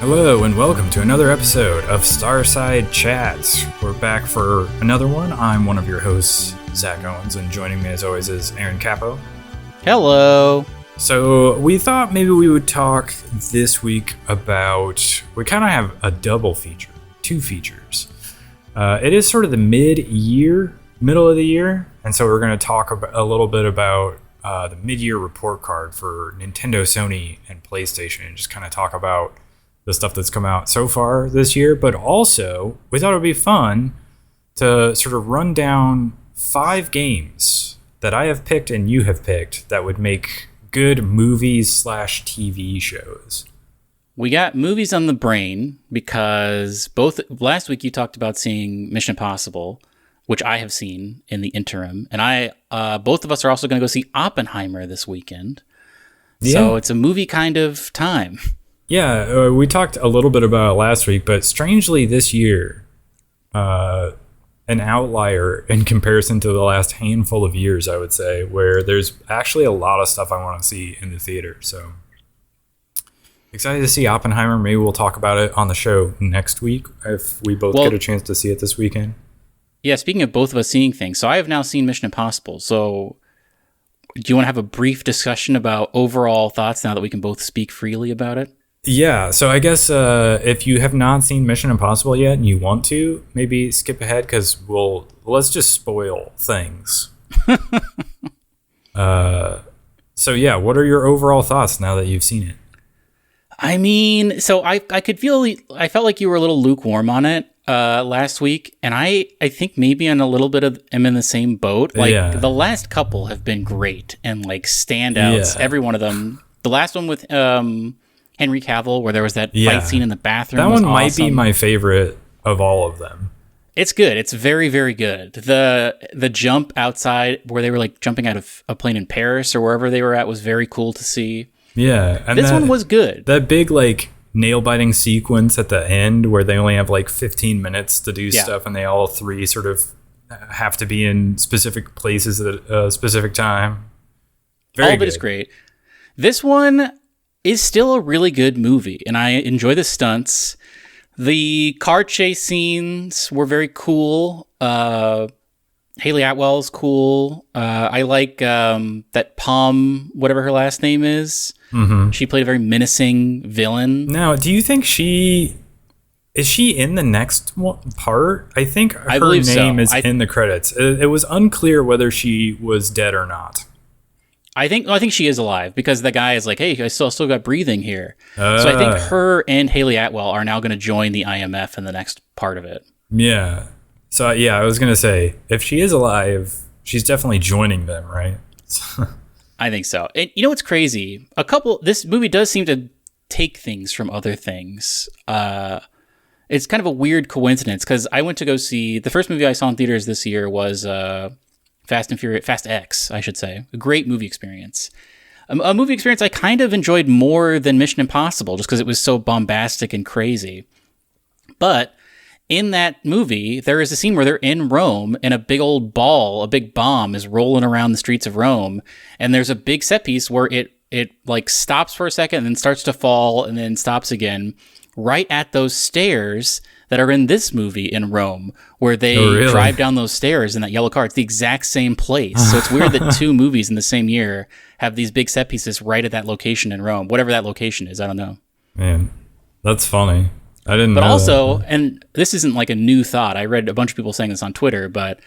Hello and welcome to another episode of Starside Chats. We're back for another one. I'm one of your hosts, Zach Owens, and joining me as always is Aaron Capo. Hello. So we thought maybe we would talk this week about, we kind of have a double feature, two features. It is sort of the middle of the year, and so we're going to talk a little bit about the mid-year report card for Nintendo, Sony, and PlayStation, and just kind of talk about the stuff that's come out so far this year. But also, we thought it would be fun to sort of run down 5 games that I have picked and you have picked that would make good movies/TV shows. We got movies on the brain because last week you talked about seeing Mission Impossible, which I have seen in the interim, and both of us are also going to go see Oppenheimer this weekend. Yeah. So it's a movie kind of time. Yeah, we talked a little bit about it last week, but strangely this year, an outlier in comparison to the last handful of years, I would say, where there's actually a lot of stuff I want to see in the theater. So excited to see Oppenheimer. Maybe we'll talk about it on the show next week if we both get a chance to see it this weekend. Yeah, speaking of both of us seeing things, so I have now seen Mission Impossible. So do you want to have a brief discussion about overall thoughts now that we can both speak freely about it? Yeah, so I guess if you have not seen Mission Impossible yet and you want to, maybe skip ahead because let's just spoil things. So yeah, what are your overall thoughts now that you've seen it? I mean, so I felt like you were a little lukewarm on it last week, and I think maybe I'm in the same boat. Like The last couple have been great and like standouts. Yeah. Every one of them. The last one with Henry Cavill, where there was that fight scene in the bathroom. That one might be my favorite of all of them. It's good. It's very, very good. The jump outside where they were like jumping out of a plane in Paris or wherever they were at was very cool to see. Yeah. And this one was good. That big like nail-biting sequence at the end where they only have like 15 minutes to do stuff and they all three sort of have to be in specific places at a specific time. All of it is great. This one is still a really good movie, and I enjoy the stunts. The car chase scenes were very cool. Hayley Atwell's cool. I like that Palm, whatever her last name is. Mm-hmm. She played a very menacing villain. Now, do you think is she in the next part? I think her name is in the credits. It was unclear whether she was dead or not. I think she is alive because the guy is like, hey, I still got breathing here. So I think her and Hayley Atwell are now going to join the IMF in the next part of it. Yeah. So yeah, I was going to say, if she is alive, she's definitely joining them, right? I think so. And you know what's crazy? This movie does seem to take things from other things. It's kind of a weird coincidence because I went to go see, the first movie I saw in theaters this year was Fast X, I should say. A great movie experience. A movie experience I kind of enjoyed more than Mission Impossible just because it was so bombastic and crazy. But in that movie, there is a scene where they're in Rome and a big bomb is rolling around the streets of Rome. And there's a big set piece where it like stops for a second and then starts to fall and then stops again right at those stairs that are in this movie in Rome, where they drive down those stairs in that yellow car. It's the exact same place. So it's weird that 2 movies in the same year have these big set pieces right at that location in Rome. Whatever that location is, I don't know. Man, that's funny. I didn't know. But also, and this isn't like a new thought. I read a bunch of people saying this on Twitter, but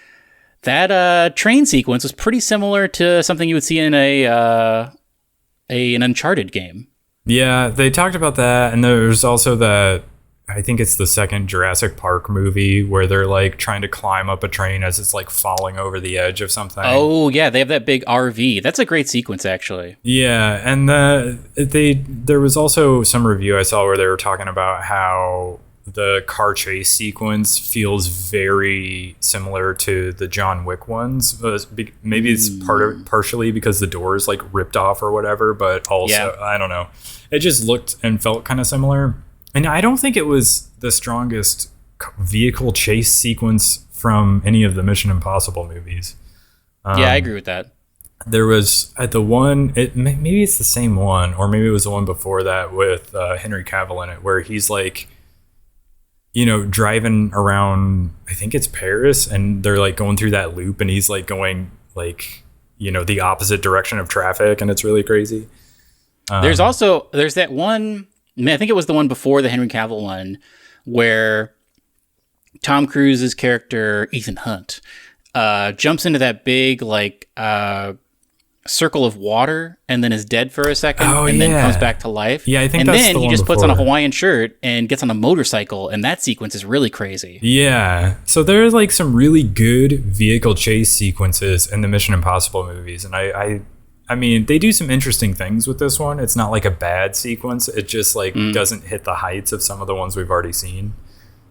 that train sequence was pretty similar to something you would see in an Uncharted game. Yeah, they talked about that, and there's also that, I think it's the second Jurassic Park movie where they're like trying to climb up a train as it's like falling over the edge of something. Oh yeah, they have that big RV. That's a great sequence, actually. Yeah, and there was also some review I saw where they were talking about how the car chase sequence feels very similar to the John Wick ones. Maybe it's partially because the door is like ripped off or whatever, but also I don't know. It just looked and felt kind of similar. And I don't think it was the strongest vehicle chase sequence from any of the Mission Impossible movies. Yeah, I agree with that. There was at the one, maybe it's the same one, or maybe it was the one before that with Henry Cavill in it, where he's like, driving around, I think it's Paris, and they're like going through that loop, and he's like going like, the opposite direction of traffic, and it's really crazy. There's that one, I think it was the one before the Henry Cavill one, where Tom Cruise's character, Ethan Hunt, jumps into that big like circle of water and then is dead for a second then comes back to life. Yeah, I think and that's then the he one just puts before. on a Hawaiian shirt and gets on a motorcycle, and that sequence is really crazy. Yeah. So there's like some really good vehicle chase sequences in the Mission Impossible movies, and I mean, they do some interesting things with this one. It's not like a bad sequence. It just like doesn't hit the heights of some of the ones we've already seen.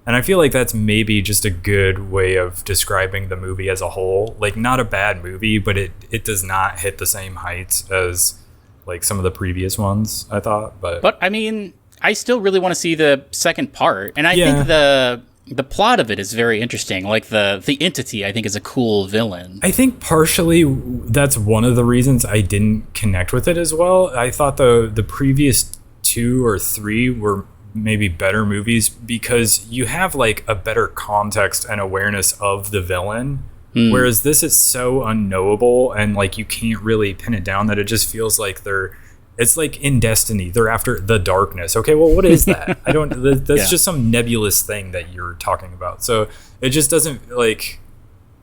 And I feel like that's maybe just a good way of describing the movie as a whole. Like, not a bad movie, but it does not hit the same heights as like some of the previous ones, I thought. But I mean, I still really want to see the second part. And I think the plot of it is very interesting. Like the entity, I think, is a cool villain. I think partially that's one of the reasons I didn't connect with it as well. I thought the previous 2 or 3 were maybe better movies because you have like a better context and awareness of the villain, whereas this is so unknowable and like you can't really pin it down, that it just feels like it's like in Destiny, they're after the darkness. Okay, well, what is that? That's just some nebulous thing that you're talking about. So it just doesn't like,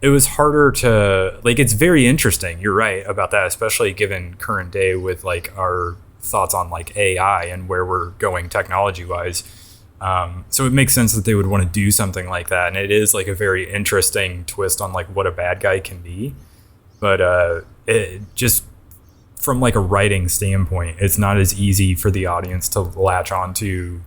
it was harder to like, it's very interesting. You're right about that, especially given current day with like our thoughts on like AI and where we're going technology wise. So it makes sense that they would want to do something like that. And it is like a very interesting twist on like what a bad guy can be. But it just, from like a writing standpoint, it's not as easy for the audience to latch on to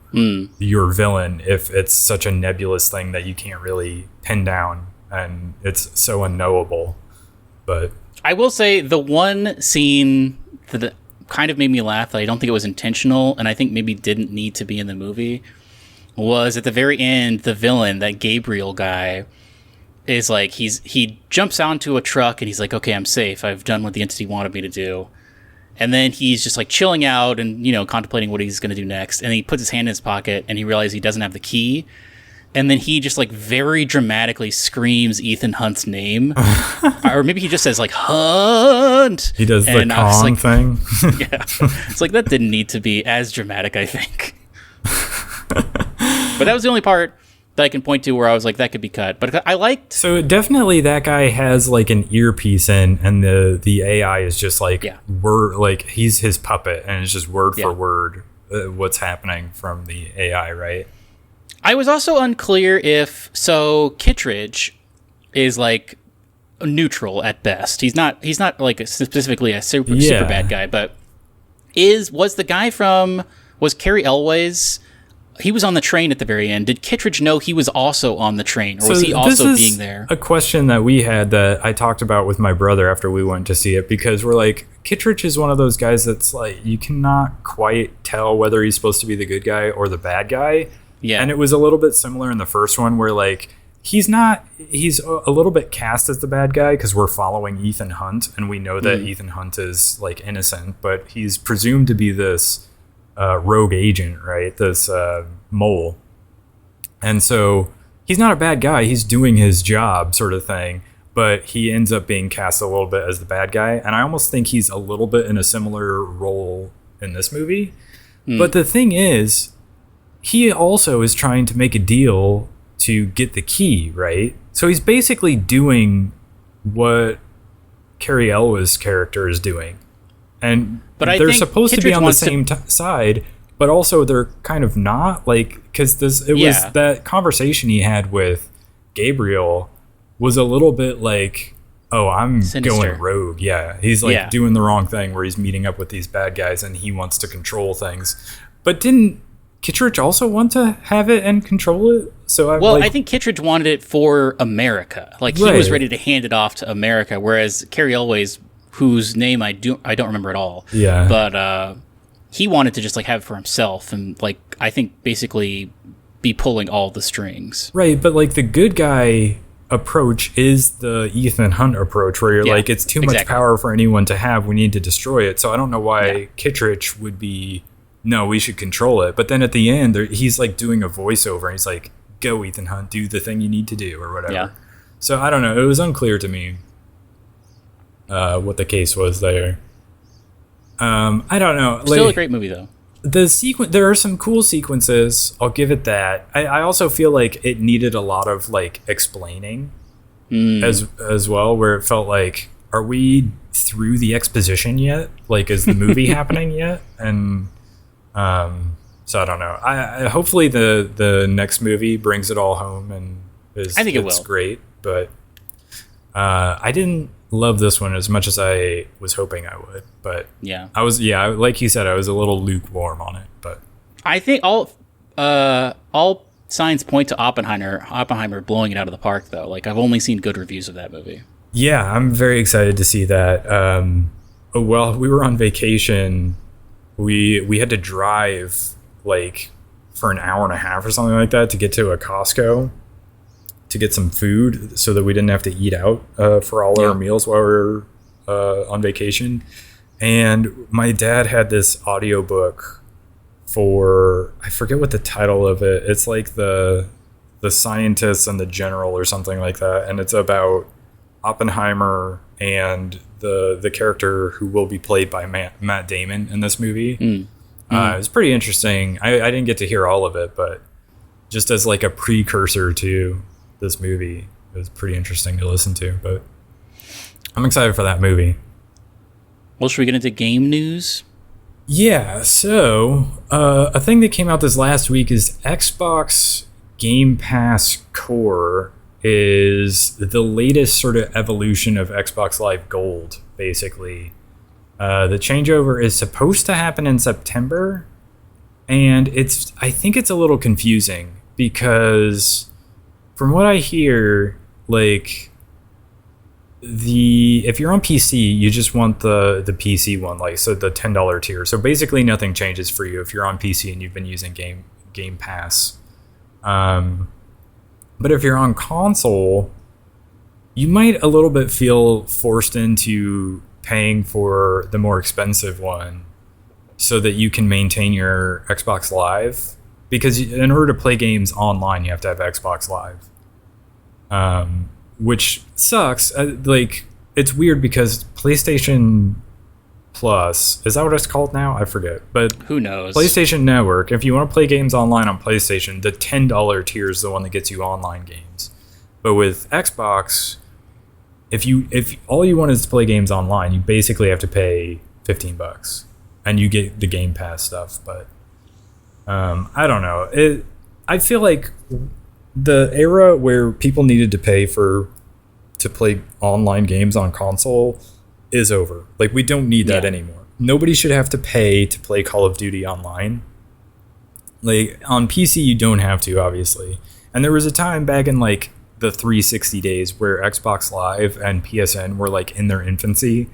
your villain if it's such a nebulous thing that you can't really pin down and it's so unknowable. But I will say the one scene that kind of made me laugh, that I don't think it was intentional, and I think maybe didn't need to be in the movie, was at the very end, the villain, that Gabriel guy, is like, he jumps onto a truck and he's like, okay, I'm safe. I've done what the entity wanted me to do. And then he's just like chilling out and, contemplating what he's going to do next. And he puts his hand in his pocket and he realizes he doesn't have the key. And then he just like very dramatically screams Ethan Hunt's name. Or maybe he just says like, Hunt. He does the Kong thing. Yeah. It's like, that didn't need to be as dramatic, I think. But that was the only part that I can point to where I was like, that could be cut. But I liked. So definitely that guy has like an earpiece in, and the AI is just like, word, like he's his puppet, and it's just word for word what's happening from the AI, right? I was also unclear if Kittredge is like neutral at best. He's not like specifically a super bad guy, but was Carrie Elwes? He was on the train at the very end. Did Kittredge know he was also on the train, or was he also being there? A question that we had that I talked about with my brother after we went to see it, because we're like, Kittredge is one of those guys that's like, you cannot quite tell whether he's supposed to be the good guy or the bad guy. Yeah. And it was a little bit similar in the first one where like, he's a little bit cast as the bad guy because we're following Ethan Hunt and we know that Ethan Hunt is like innocent, but he's presumed to be this rogue agent, right? This mole. And so he's not a bad guy. He's doing his job sort of thing, but he ends up being cast a little bit as the bad guy. And I almost think he's a little bit in a similar role in this movie. But the thing is, he also is trying to make a deal to get the key, right? So he's basically doing what Carrie Elwes' character is doing. But they're supposed to be on the same side, but also they're kind of not, like, because was that conversation he had with Gabriel was a little bit like, oh, I'm sinister. Going rogue. Yeah, he's like doing the wrong thing where he's meeting up with these bad guys and he wants to control things. But didn't Kittredge also want to have it and control it? I think Kittredge wanted it for America. Like, he was ready to hand it off to America, whereas Carrie Elwes, whose name I don't remember at all. Yeah. But he wanted to just like have it for himself and like, I think basically be pulling all the strings. Right, but like the good guy approach is the Ethan Hunt approach, where you're like, it's too much power for anyone to have. We need to destroy it. So I don't know why Kittredge would be, no, we should control it. But then at the end, he's like doing a voiceover, and he's like, go, Ethan Hunt, do the thing you need to do, or whatever. Yeah. So I don't know. It was unclear to me what the case was there. I don't know. Still a great movie, though. There are some cool sequences. I'll give it that. I also feel like it needed a lot of like explaining as well, where it felt like, are we through the exposition yet? Like, is the movie happening yet? And so I don't know. I hopefully the next movie brings it all home and I think it's great. But I didn't love this one as much as I was hoping I would. But I was like you said, I was a little lukewarm on it. But I think all signs point to Oppenheimer blowing it out of the park, though. Like, I've only seen good reviews of that movie. Yeah, I'm very excited to see that. Well, we were on vacation. We had to drive like for an hour and a half or something like that to get to a Costco to get some food so that we didn't have to eat out for all our meals while we were on vacation. And my dad had this audiobook for, I forget what the title of it. It's like the Scientists and the General or something like that. And it's about Oppenheimer and the character who will be played by Matt Damon in this movie. It was pretty interesting. I didn't get to hear all of it, but just as like a precursor to this movie, it was pretty interesting to listen to. But I'm excited for that movie. Well, should we get into game news? Yeah, so a thing that came out this last week is Xbox Game Pass Core is the latest sort of evolution of Xbox Live Gold, basically. The changeover is supposed to happen in September, and I think it's a little confusing because from what I hear, like, if you're on PC, you just want the PC one, like, so the $10 tier. So basically nothing changes for you if you're on PC and you've been using Game Pass. But if you're on console, you might a little bit feel forced into paying for the more expensive one so that you can maintain your Xbox Live. Because in order to play games online, you have to have Xbox Live. Which sucks. Like, it's weird because PlayStation Plus, is that what it's called now? I forget. But who knows? PlayStation Network, if you want to play games online on PlayStation, the $10 tier is the one that gets you online games. But with Xbox, if all you want is to play games online, you basically have to pay $15 and you get the Game Pass stuff. But I don't know. I feel like the era where people needed to pay to play online games on console is over. Like, we don't need that anymore. Nobody should have to pay to play Call of Duty online. Like, on PC, you don't have to, obviously. And there was a time back in, like, the 360 days where Xbox Live and PSN were, like, in their infancy.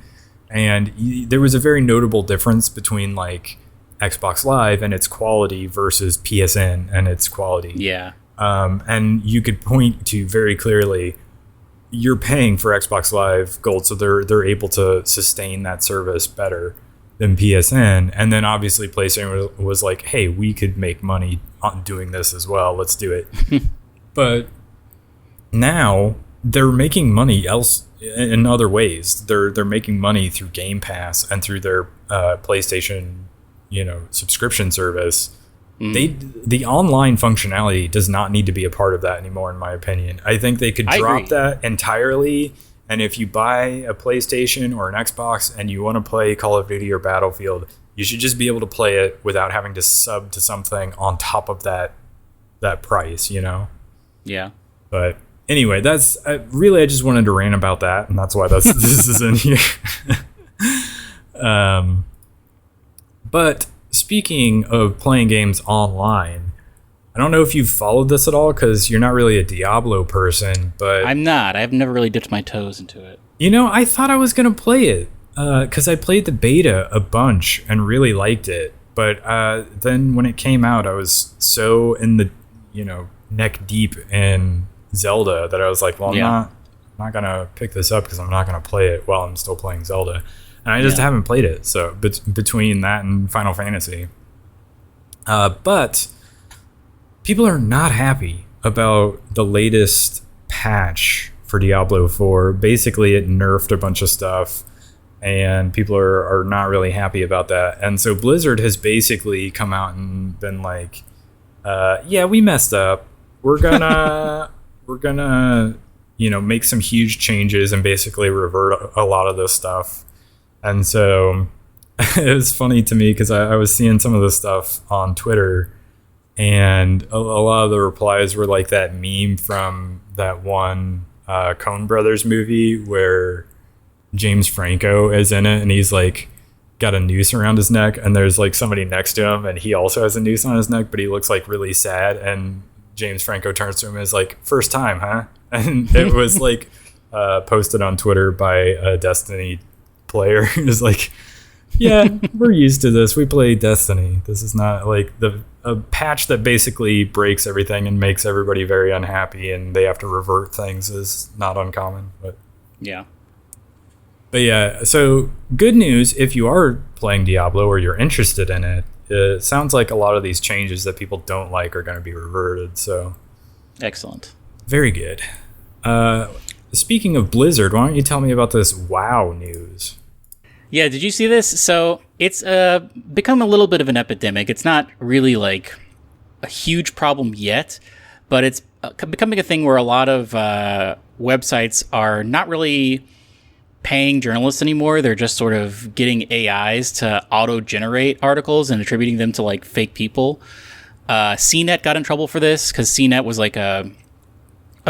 And there was a very notable difference between, like, Xbox Live and its quality versus PSN and its quality. Yeah. And you could point to very clearly, you're paying for Xbox Live Gold, so they're able to sustain that service better than PSN. And then obviously PlayStation was like, hey, we could make money on doing this as well. Let's do it. But now they're making money in other ways. They're making money through Game Pass and through their PlayStation, subscription service. The online functionality does not need to be a part of that anymore, in my opinion. I think they could drop that entirely, and if you buy a PlayStation or an Xbox and you want to play Call of Duty or Battlefield, you should just be able to play it without having to sub to something on top of that price, Yeah. But anyway, I just wanted to rant about that, and that's why this is in here. But speaking of playing games online, I don't know if you've followed this at all because you're not really a Diablo person, but I'm not. I've never really dipped my toes into it. I thought I was going to play it because I played the beta a bunch and really liked it. But then when it came out, I was so in the, neck deep in Zelda that I was like, well, Yeah. I'm not gonna pick this up because I'm not gonna play it while I'm still playing Zelda, and I just haven't played it. So between that and Final Fantasy, but people are not happy about the latest patch for Diablo 4. Basically, it nerfed a bunch of stuff, and people are not really happy about that. And so Blizzard has basically come out and been like, yeah, we messed up. We're gonna make some huge changes and basically revert a lot of this stuff. And so it was funny to me because I was seeing some of this stuff on Twitter, and a lot of the replies were like that meme from that one Coen Brothers movie where James Franco is in it, and he's like got a noose around his neck, and there's like somebody next to him and he also has a noose on his neck, but he looks like really sad, and James Franco turns to him and is like, first time, huh? And it was like posted on Twitter by a Destiny player. Who's like, yeah, we're used to this. We play Destiny. This is not like a patch that basically breaks everything and makes everybody very unhappy, and they have to revert things is not uncommon. But yeah, so good news if you are playing Diablo or you're interested in it. It sounds like a lot of these changes that people don't like are going to be reverted. So excellent. Very good. Speaking of Blizzard, why don't you tell me about this WoW news? Yeah, did you see this? So it's become a little bit of an epidemic. It's not really like a huge problem yet, but it's becoming a thing where a lot of websites are not really paying journalists anymore. They're just sort of getting AIs to auto-generate articles and attributing them to like fake people. CNET got in trouble for this because CNET was like a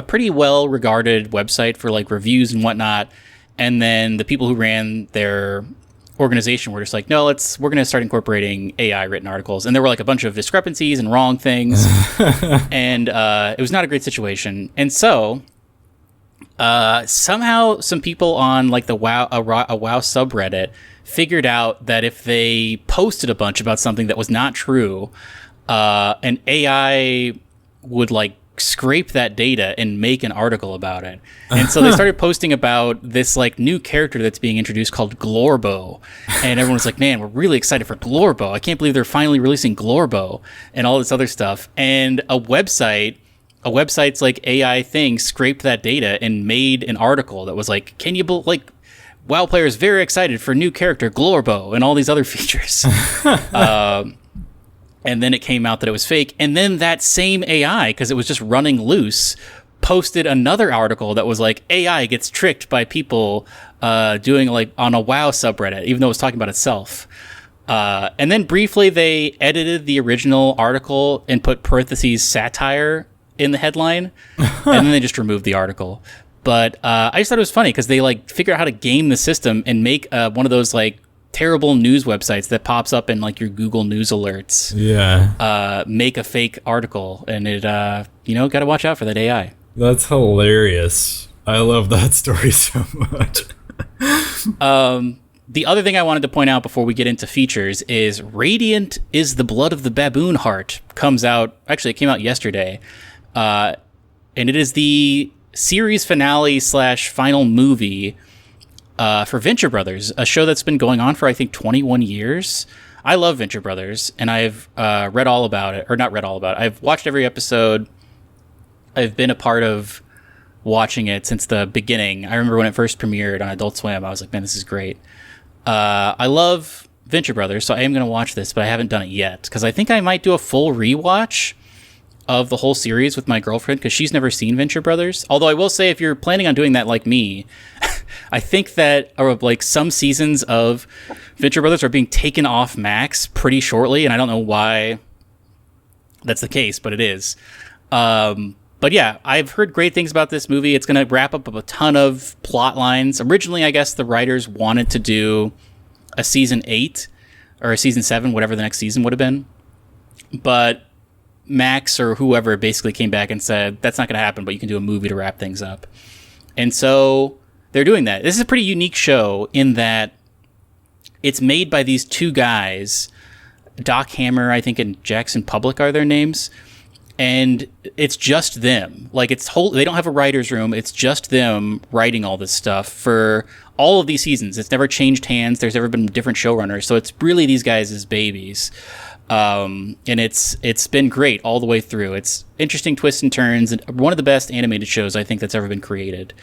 pretty well-regarded website for like reviews and whatnot. And then the people who ran their organization were just like, no, we're going to start incorporating AI written articles. And there were like a bunch of discrepancies and wrong things. And it was not a great situation. And so somehow some people on like the WoW subreddit figured out that if they posted a bunch about something that was not true, an AI would like scrape that data and make an article about it. And so they started posting about this like new character that's being introduced called Glorbo. And everyone's like, man, we're really excited for Glorbo. I can't believe they're finally releasing Glorbo and all this other stuff. And a website's like AI thing scraped that data and made an article that was like, can you like WoW players very excited for new character Glorbo and all these other features. And then it came out that it was fake. And then that same AI, because it was just running loose, posted another article that was like, AI gets tricked by people doing like on a WoW subreddit, even though it was talking about itself. And then briefly they edited the original article and put parentheses satire in the headline. And then they just removed the article. But I just thought it was funny because they like figure out how to game the system and make one of those like terrible news websites that pops up in like your Google News alerts. Yeah. Make a fake article, and it got to watch out for that AI. That's hilarious. I love that story so much. The other thing I wanted to point out before we get into features is Radiant is the Blood of the Baboon Heart comes out. Actually, it came out yesterday. And it is the series finale / final movie for Venture Brothers, a show that's been going on for, I think, 21 years. I love Venture Brothers, and I've read all about it. Or not read all about it. I've watched every episode. I've been a part of watching it since the beginning. I remember when it first premiered on Adult Swim. I was like, man, this is great. I love Venture Brothers, so I am going to watch this, but I haven't done it yet. Because I think I might do a full rewatch of the whole series with my girlfriend, because she's never seen Venture Brothers. Although I will say, if you're planning on doing that like me, I think that like some seasons of Venture Brothers are being taken off Max pretty shortly, and I don't know why that's the case, but it is. But yeah, I've heard great things about this movie. It's going to wrap up a ton of plot lines. Originally, I guess the writers wanted to do a season 8 or a season 7, whatever the next season would have been. But Max or whoever basically came back and said, that's not going to happen, but you can do a movie to wrap things up. And so they're doing that. This is a pretty unique show in that it's made by these two guys, Doc Hammer, I think, and Jackson Public are their names. and it's just them. Like they don't have a writer's room. It's just them writing all this stuff for all of these seasons. It's never changed hands. There's never been different showrunners. So it's really these guys' babies. And it's been great all the way through. It's interesting twists and turns, and one of the best animated shows I think that's ever been created.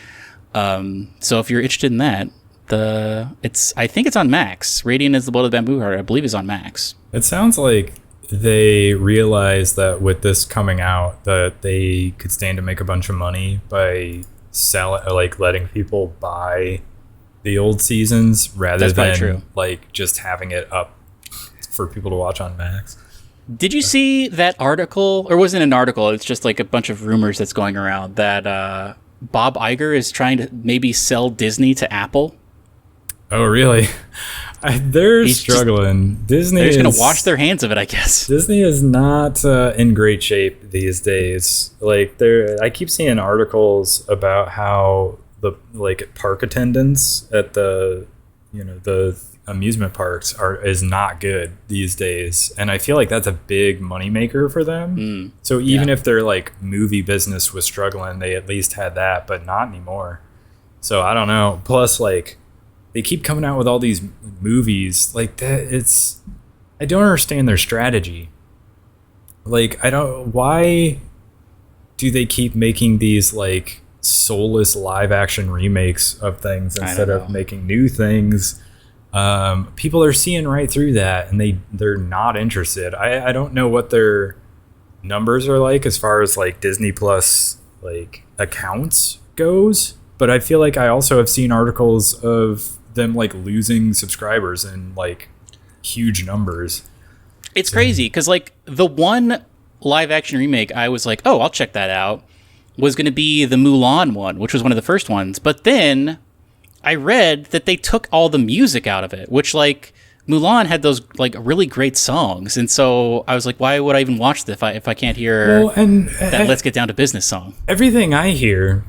So if you're interested in that, I think it's on Max. Radiant is the Blood of the Bamboo Heart, I believe, is on Max. It sounds like they realized that with this coming out that they could stand to make a bunch of money by letting people buy the old seasons rather than like just having it up for people to watch on Max. Did you see that article, or wasn't it an article? It's just like a bunch of rumors that's going around that Bob Iger is trying to maybe sell Disney to Apple. Oh, really? They're struggling. Disney they're just going to wash their hands of it, I guess. Disney is not in great shape these days. Like, I keep seeing articles about how the park attendance at the amusement parks is not good these days, and I feel like that's a big moneymaker for them. So even if their like movie business was struggling, they at least had that, but not anymore. So I don't know. Plus, like, they keep coming out with all these movies like that. I don't understand their strategy. Like, why do they keep making these like soulless live action remakes of things instead of making new things? People are seeing right through that, and they're not interested. I don't know what their numbers are like as far as like Disney Plus like accounts goes, but I feel like I also have seen articles of them like losing subscribers in like huge numbers. It's crazy because like the one live action remake I was like, oh, I'll check that out, was going to be the Mulan one, which was one of the first ones, but then I read that they took all the music out of it, which like Mulan had those like really great songs, and so I was like, why would I even watch this if I can't hear that Let's Get Down to Business song? Everything I hear,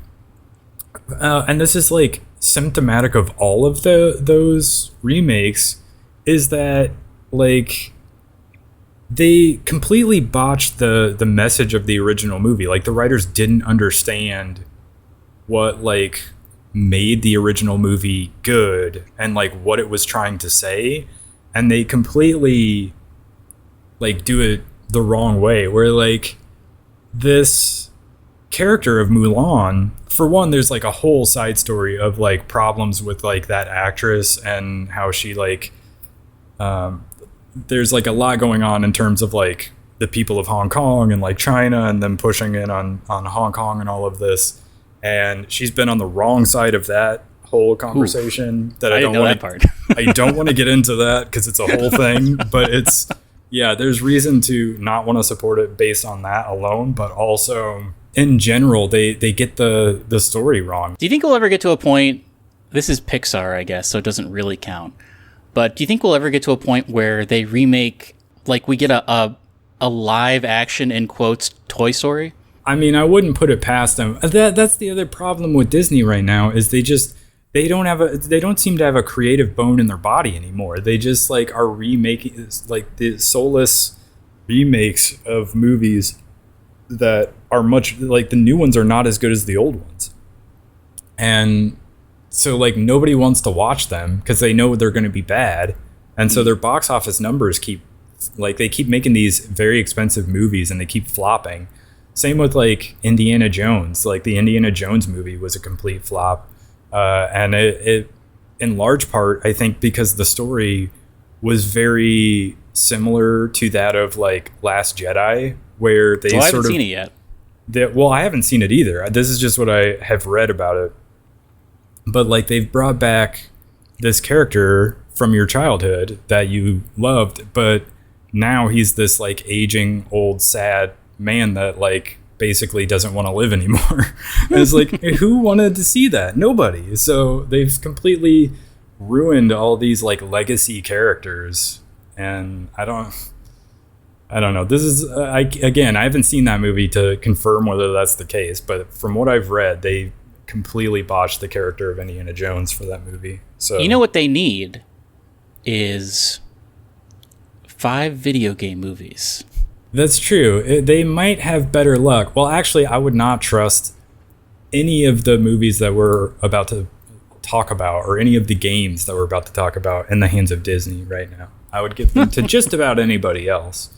and this is like symptomatic of all of those remakes, is that like they completely botched the message of the original movie. Like, the writers didn't understand what like made the original movie good and like what it was trying to say, and they completely like do it the wrong way, where like this character of Mulan, for one, there's like a whole side story of like problems with like that actress and how she like there's like a lot going on in terms of like the people of Hong Kong and like China and them pushing in on Hong Kong and all of this. And she's been on the wrong side of that whole conversation. Ooh, that I don't know that part. I don't want to get into that because it's a whole thing. But there's reason to not want to support it based on that alone. But also, in general, they get the story wrong. Do you think we'll ever get to a point? This is Pixar, I guess, so it doesn't really count. But do you think we'll ever get to a point where they remake, like we get a live action, in quotes, Toy Story? I mean, I wouldn't put it past them. That's the other problem with Disney right now, is they don't seem to have a creative bone in their body anymore. They just like are remaking like the soulless remakes of movies that are much like the new ones are not as good as the old ones. And so like nobody wants to watch them because they know they're going to be bad. And so their box office numbers keep making these very expensive movies and they keep flopping. Same with like Indiana Jones. Like the Indiana Jones movie was a complete flop. And it in large part, I think, because the story was very similar to that of like Last Jedi, where they I haven't seen it yet. I haven't seen it either. This is just what I have read about it. But like they've brought back this character from your childhood that you loved, but now he's this like aging old sad man that like basically doesn't want to live anymore. And it's like, who wanted to see that? Nobody. So they've completely ruined all these like legacy characters, and I don't know. This is I haven't seen that movie to confirm whether that's the case, but from what I've read, they completely botched the character of Indiana Jones for that movie. So you know what they need is 5 video game movies. That's true. They might have better luck. Well, actually, I would not trust any of the movies that we're about to talk about or any of the games that we're about to talk about in the hands of Disney right now. I would give them to just about anybody else.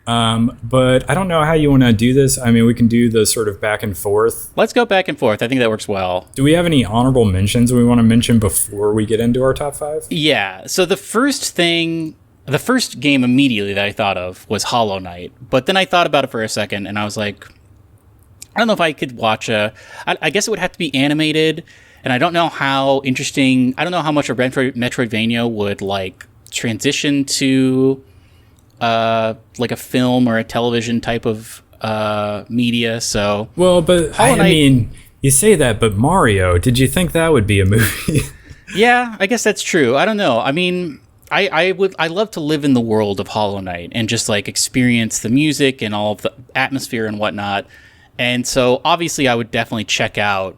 But I don't know how you want to do this. I mean, we can do the sort of back and forth. Let's go back and forth. I think that works well. Do we have any honorable mentions we want to mention before we get into our top 5? Yeah. So the first game immediately that I thought of was Hollow Knight. But then I thought about it for a second, and I was like, I don't know if I could watch I guess it would have to be animated, and I don't know how interesting, I don't know how much a Metroidvania would, like, transition to like a film or a television type of media. So well, but I mean, you say that, but Mario, did you think that would be a movie? Yeah, I guess that's true. I don't know. I mean, I love to live in the world of Hollow Knight and just like experience the music and all of the atmosphere and whatnot. And so obviously I would definitely check out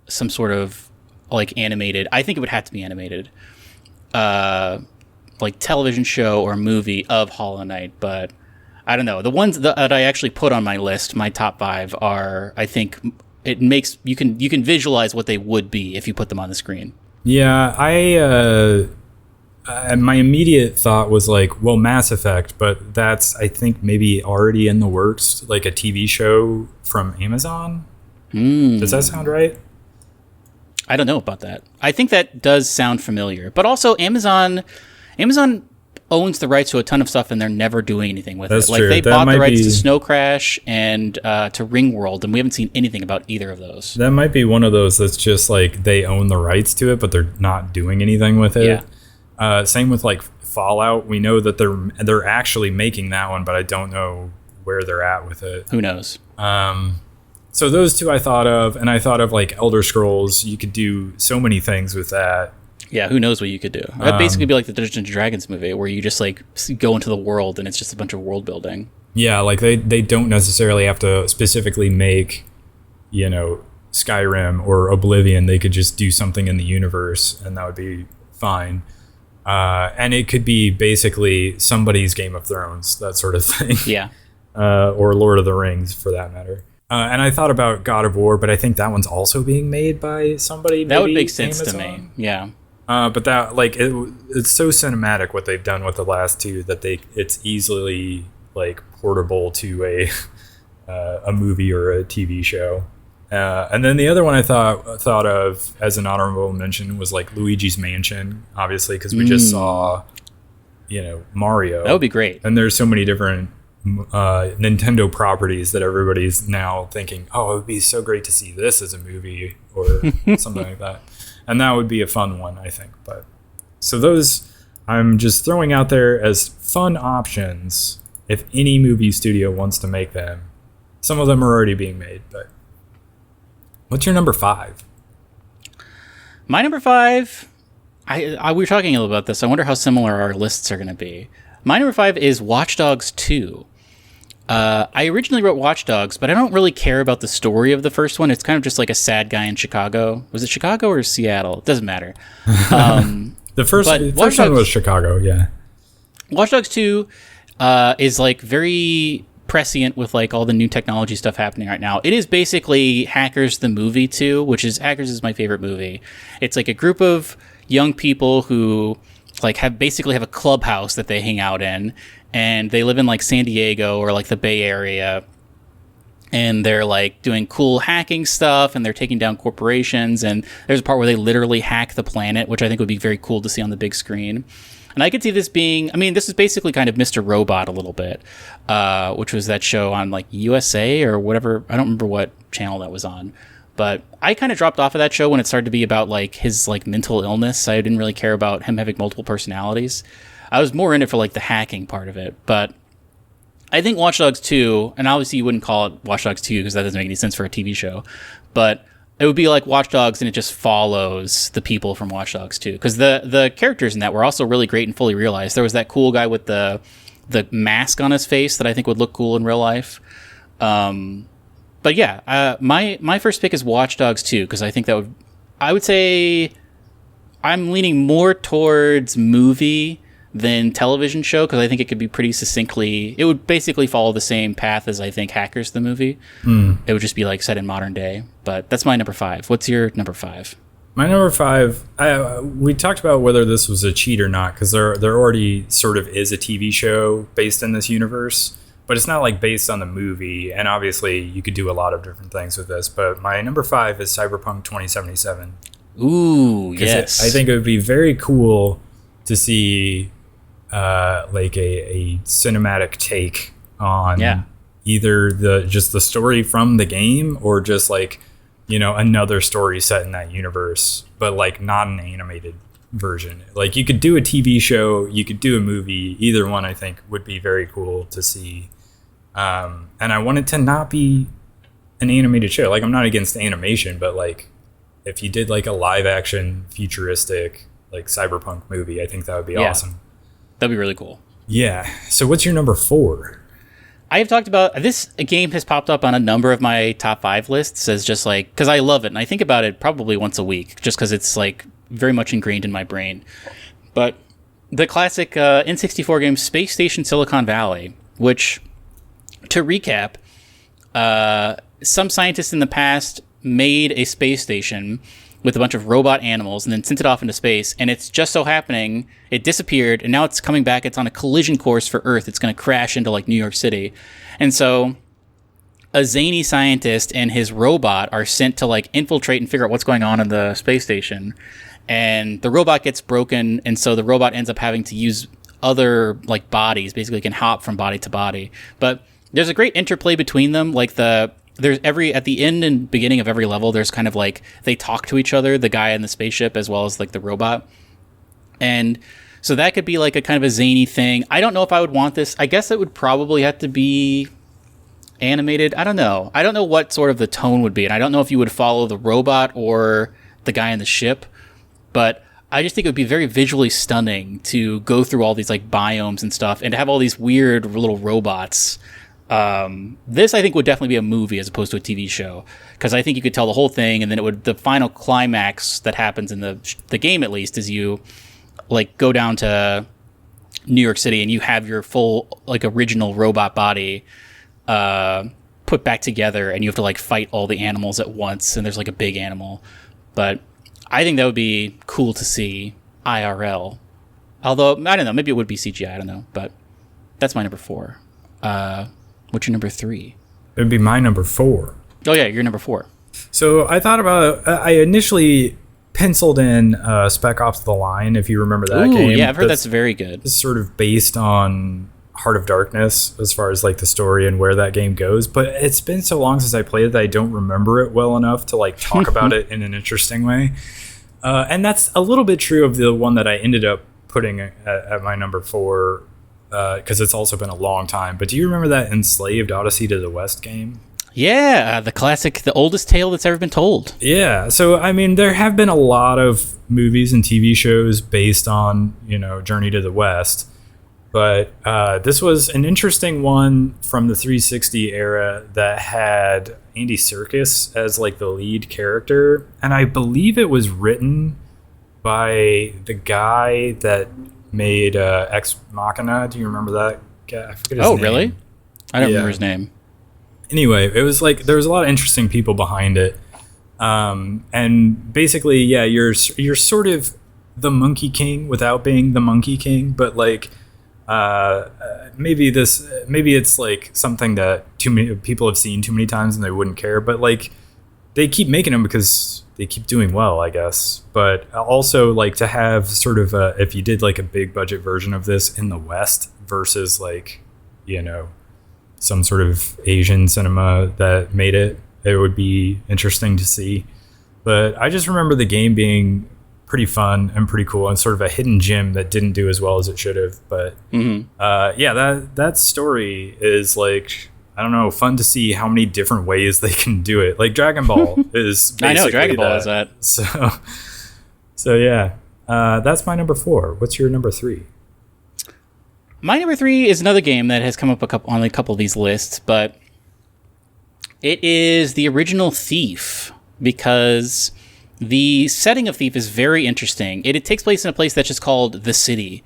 some sort of like animated, I think it would have to be animated, like television show or movie of Hollow Knight. But I don't know. The ones that I actually put on my list, my top 5 are, I think it makes, you can visualize what they would be if you put them on the screen. Yeah, my immediate thought was like, well, Mass Effect, but that's, I think, maybe already in the works, like a TV show from Amazon. Does that sound right? I don't know about that. I think that does sound familiar. But also, Amazon owns the rights to a ton of stuff, and they're never doing anything with it. Like, true. they bought the rights to Snow Crash and to Ringworld, and we haven't seen anything about either of those. That might be one of those that's just like they own the rights to it, but they're not doing anything with it. Yeah. Same with like Fallout. We know that they're actually making that one, but I don't know where they're at with it. Who knows? So those two I thought of, and I thought of like Elder Scrolls. You could do so many things with that. Yeah, who knows what you could do? That'd basically be like the Dungeons and Dragons movie, where you just like go into the world and it's just a bunch of world building. Yeah, like they don't necessarily have to specifically make, you know, Skyrim or Oblivion. They could just do something in the universe, and that would be fine. And it could be basically somebody's Game of Thrones, that sort of thing. Yeah. Or Lord of the Rings, for that matter. And I thought about God of War, but I think that one's also being made by somebody. That would make sense Amazon. to me. Yeah. But that, like, it's so cinematic what they've done with the last two that it's easily like portable to a movie or a TV show. And then the other one I thought of as an honorable mention was like Luigi's Mansion, obviously, because we just saw, you know, Mario. That would be great. And there's so many different Nintendo properties that everybody's now thinking, oh, it would be so great to see this as a movie or something like that. And that would be a fun one, I think. But so those I'm just throwing out there as fun options if any movie studio wants to make them. Some of them are already being made, but what's your number 5? My number 5, we were talking a little about this. I wonder how similar our lists are going to be. My number 5 is Watch Dogs 2. I originally wrote Watch Dogs, but I don't really care about the story of the first one. It's kind of just like a sad guy in Chicago. Was it Chicago or Seattle? It doesn't matter. The first one was Chicago, yeah. Watch Dogs 2 is like very prescient with like all the new technology stuff happening right now. It is basically Hackers the movie 2, which is Hackers is my favorite movie. It's like a group of young people who like have a clubhouse that they hang out in, and they live in like San Diego or like the Bay Area, and they're like doing cool hacking stuff, and they're taking down corporations, and there's a part where they literally hack the planet, which I think would be very cool to see on the big screen. And I could see this being, I mean, this is basically kind of Mr. Robot a little bit, which was that show on like USA or whatever. I don't remember what channel that was on. But I kind of dropped off of that show when it started to be about like his like mental illness. I didn't really care about him having multiple personalities. I was more in it for like the hacking part of it. But I think Watch Dogs 2, and obviously you wouldn't call it Watch Dogs 2 because that doesn't make any sense for a TV show, but it would be like Watch Dogs, and it just follows the people from Watch Dogs 2. Because the characters in that were also really great and fully realized. There was that cool guy with the mask on his face that I think would look cool in real life. But yeah, my first pick is Watch Dogs 2, because I think I would say I'm leaning more towards movie, than television show, because I think it could be pretty succinctly. It would basically follow the same path as I think Hackers the movie. It would just be like set in modern day. But that's my number 5. What's your number 5? My number 5, we talked about whether this was a cheat or not, because there already sort of is a TV show based in this universe, but it's not like based on the movie. And obviously, you could do a lot of different things with this. But my number 5 is Cyberpunk 2077. Ooh, yes. I think it would be very cool to see like a cinematic take on either just the story from the game, or just like, you know, another story set in that universe, but like not an animated version. Like you could do a TV show, you could do a movie. Either one I think would be very cool to see. And I want it to not be an animated show. Like I'm not against animation, but like if you did like a live action futuristic like cyberpunk movie, I think that would be awesome. That'd be really cool. Yeah. So what's your number 4? I have talked about this game has popped up on a number of my top 5 lists as just like, because I love it and I think about it probably once a week, just because it's like very much ingrained in my brain. But the classic N64 game Space Station Silicon Valley, which, to recap, some scientists in the past made a space station with a bunch of robot animals and then sent it off into space, and it's just so happening it disappeared, and now it's coming back. It's on a collision course for Earth. It's going to crash into like New York City. And so a zany scientist and his robot are sent to like infiltrate and figure out what's going on in the space station. And the robot gets broken, and so the robot ends up having to use other like bodies, basically can hop from body to body. But there's a great interplay between them. Like there's at the end and beginning of every level, there's kind of like they talk to each other, the guy in the spaceship as well as like the robot. And so that could be like a kind of a zany thing. I don't know if I would want this. I guess it would probably have to be animated. I don't know what sort of the tone would be. And I don't know if you would follow the robot or the guy in the ship, but I just think it would be very visually stunning to go through all these like biomes and stuff and to have all these weird little robots. This I think would definitely be a movie as opposed to a TV show, because I think you could tell the whole thing, and then the final climax that happens in the game at least is you like go down to New York City and you have your full like original robot body put back together, and you have to like fight all the animals at once, and there's like a big animal. But I think that would be cool to see IRL. Although I don't know, maybe it would be CGI. I don't know, but that's my number 4. What's your number 3? It would be my number 4. Oh yeah, your number 4. So I thought about I initially penciled in Spec Ops: The Line, if you remember that game. Yeah, I've heard that's very good. It's sort of based on Heart of Darkness as far as like the story and where that game goes. But it's been so long since I played it that I don't remember it well enough to like talk about it in an interesting way. And that's a little bit true of the one that I ended up putting at my number 4. Because it's also been a long time. But do you remember that Enslaved Odyssey to the West game? Yeah, the classic, the oldest tale that's ever been told. Yeah, so I mean, there have been a lot of movies and TV shows based on, you know, Journey to the West. But this was an interesting one from the 360 era that had Andy Serkis as like the lead character. And I believe it was written by the guy that made Ex Machina. Do you remember that guy? I forget his name. Oh, really? I don't remember his name. Anyway, it was like there was a lot of interesting people behind it, and basically, yeah, you're sort of the Monkey King without being the Monkey King, but like maybe it's like something that too many people have seen too many times and they wouldn't care, but like they keep making them because they keep doing well, I guess. But also like to have sort of if you did like a big budget version of this in the West versus like, you know, some sort of Asian cinema that made it would be interesting to see. But I just remember the game being pretty fun and pretty cool and sort of a hidden gem that didn't do as well as it should have. But yeah, that story is like, I don't know, fun to see how many different ways they can do it. Like Dragon Ball is basically I know, Dragon Ball is that. So yeah, that's my number 4. What's your number 3? My number 3 is another game that has come up on a couple of these lists, but it is the original Thief, because the setting of Thief is very interesting. It takes place in a place that's just called The City,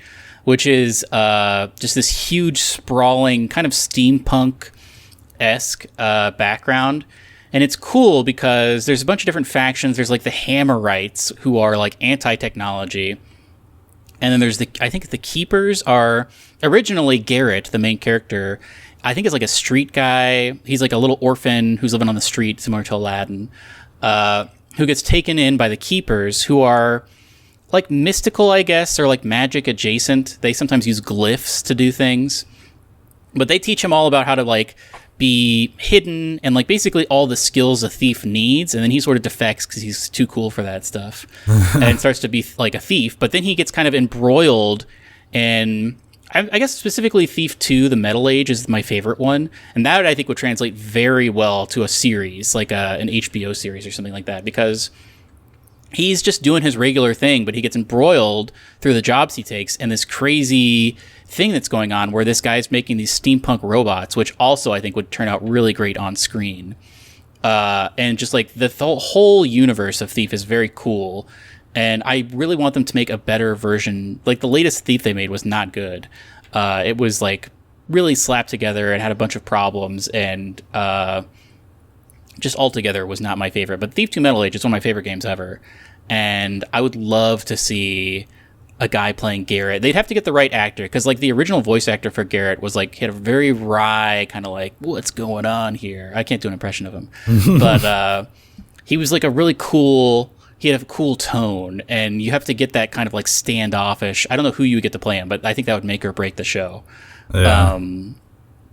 which is just this huge, sprawling, kind of steampunk-esque background. And it's cool because there's a bunch of different factions. There's like the Hammerites, who are like anti-technology. And then there's I think the Keepers are originally Garrett, the main character. I think is like a street guy. He's like a little orphan who's living on the street, similar to Aladdin, who gets taken in by the Keepers, who are like mystical, I guess, or like magic adjacent. They sometimes use glyphs to do things. But they teach him all about how to like be hidden and like basically all the skills a thief needs, and then he sort of defects because he's too cool for that stuff and starts to be like a thief. But then he gets kind of embroiled in, I guess specifically Thief 2, the Metal Age is my favorite one, and that I think would translate very well to a series, like an HBO series or something like that, because he's just doing his regular thing, but he gets embroiled through the jobs he takes and this crazy thing that's going on where this guy's making these steampunk robots, which also I think would turn out really great on screen. And just like the whole universe of Thief is very cool. And I really want them to make a better version. Like the latest Thief they made was not good. It was like really slapped together and had a bunch of problems, and just altogether was not my favorite. But Thief 2 Metal Age is one of my favorite games ever. And I would love to see a guy playing Garrett. They'd have to get the right actor, because like the original voice actor for Garrett was like, he had a very wry kind of like, what's going on here? I can't do an impression of him. But he was like a really cool, he had a cool tone, and you have to get that kind of like standoffish. I don't know who you would get to play him, but I think that would make or break the show. Yeah.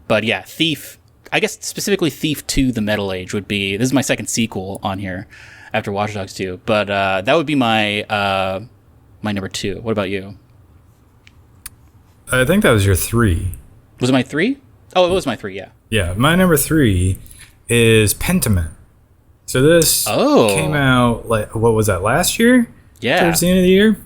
But yeah, Thief, I guess specifically Thief 2 The Metal Age would be, this is my second sequel on here after Watch Dogs 2, but that would be my my number 2. What about you? I think that was your 3. Was it my 3? Oh, it was my 3, yeah. Yeah, my number 3 is Pentiment. So this came out, like, what was that, last year? Yeah. Towards the end of the year.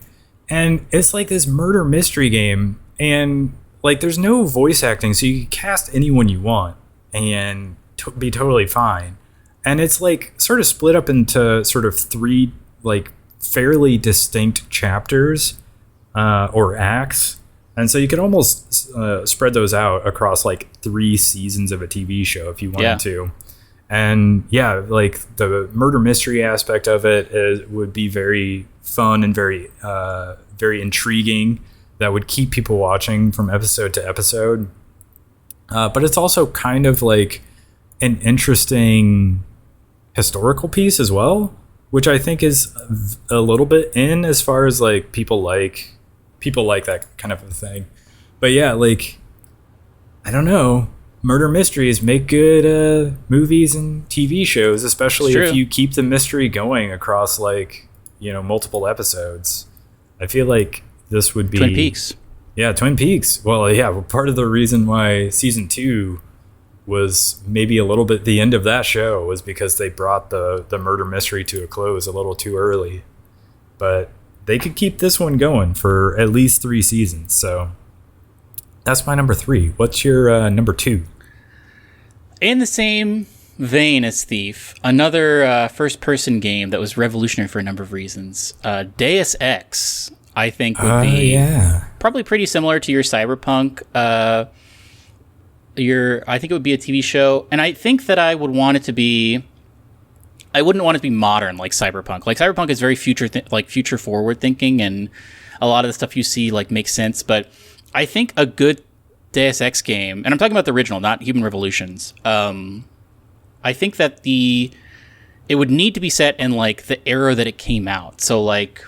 And it's like this murder mystery game, and like there's no voice acting, so you can cast anyone you want and be totally fine. And it's like sort of split up into sort of 3 like fairly distinct chapters or acts, and so you could almost spread those out across like 3 seasons of a TV show if you wanted to. And yeah, like the murder mystery aspect of it would be very fun and very very intriguing. That would keep people watching from episode to episode. But it's also kind of like an interesting historical piece as well, which I think is a little bit in as far as like people like that kind of a thing. But yeah, like, I don't know, murder mysteries make good movies and TV shows, especially if you keep the mystery going across like, you know, multiple episodes. I feel like this would be Twin Peaks. Yeah, Twin Peaks. Well, yeah, part of the reason why season 2 was maybe a little bit the end of that show was because they brought the murder mystery to a close a little too early. But they could keep this one going for at least 3 seasons. So that's my number 3. What's your number 2? In the same vein as Thief, another first-person game that was revolutionary for a number of reasons. Deus Ex, I think, would be probably pretty similar to your Cyberpunk. I think it would be a TV show, and I think that I wouldn't want it to be modern like Cyberpunk. Like Cyberpunk is very future forward thinking, and a lot of the stuff you see like makes sense. But I think a good Deus Ex game, and I'm talking about the original, not Human Revolutions. I think that it would need to be set in like the era that it came out. So like,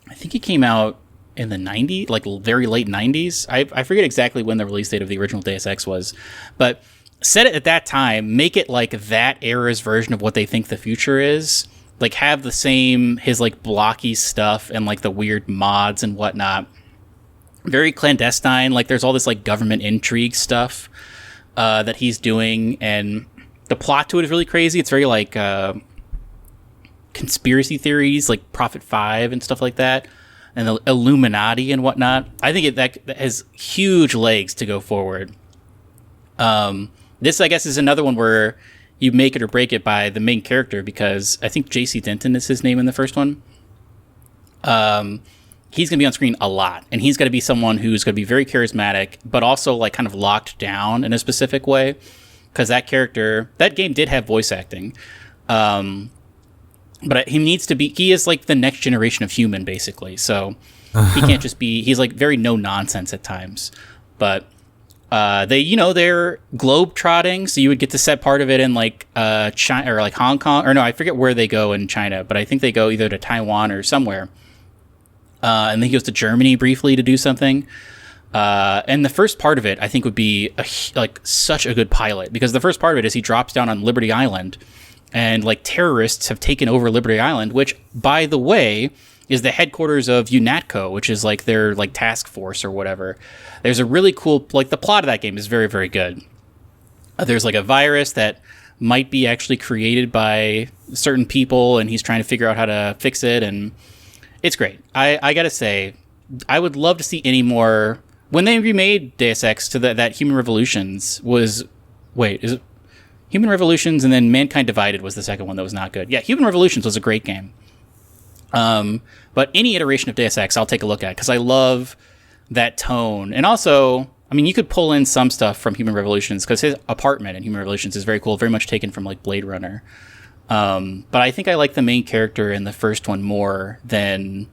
I think it came out in the 90s, like very late 90s. I forget exactly when the release date of the original Deus Ex was, but set it at that time, make it like that era's version of what they think the future is. Like have his like blocky stuff and like the weird mods and whatnot. Very clandestine. Like there's all this like government intrigue stuff that he's doing, and the plot to it is really crazy. It's very like conspiracy theories, like Prophet 5 and stuff like that, and the Illuminati and whatnot. I think that has huge legs to go forward. This, I guess, is another one where you make it or break it by the main character, because I think J.C. Denton is his name in the first one. he's going to be on screen a lot, and he's going to be someone who's going to be very charismatic, but also like kind of locked down in a specific way, because that game did have voice acting, but he is like the next generation of human, basically. So he can't just be. He's like very no nonsense at times, but they're globe trotting, so you would get to set part of it in like China or like Hong Kong, or no, I forget where they go in China, but I think they go either to Taiwan or somewhere. And then he goes to Germany briefly to do something. And the first part of it, I think, would be such a good pilot, because the first part of it is he drops down on Liberty Island, and like terrorists have taken over Liberty Island, which, by the way, is the headquarters of UNATCO, which is like their like task force or whatever. There's a really cool, like the plot of that game is very, very good. There's like a virus that might be actually created by certain people, and he's trying to figure out how to fix it, and it's great. I gotta say, I would love to see any more. When they remade Deus Ex to that Human Revolutions is it Human Revolutions, and then Mankind Divided was the second one that was not good. Yeah, Human Revolutions was a great game. But any iteration of Deus Ex I'll take a look at, because I love that tone. And also, I mean, you could pull in some stuff from Human Revolutions, because his apartment in Human Revolutions is very cool, very much taken from like Blade Runner. But I think I like the main character in the first one more than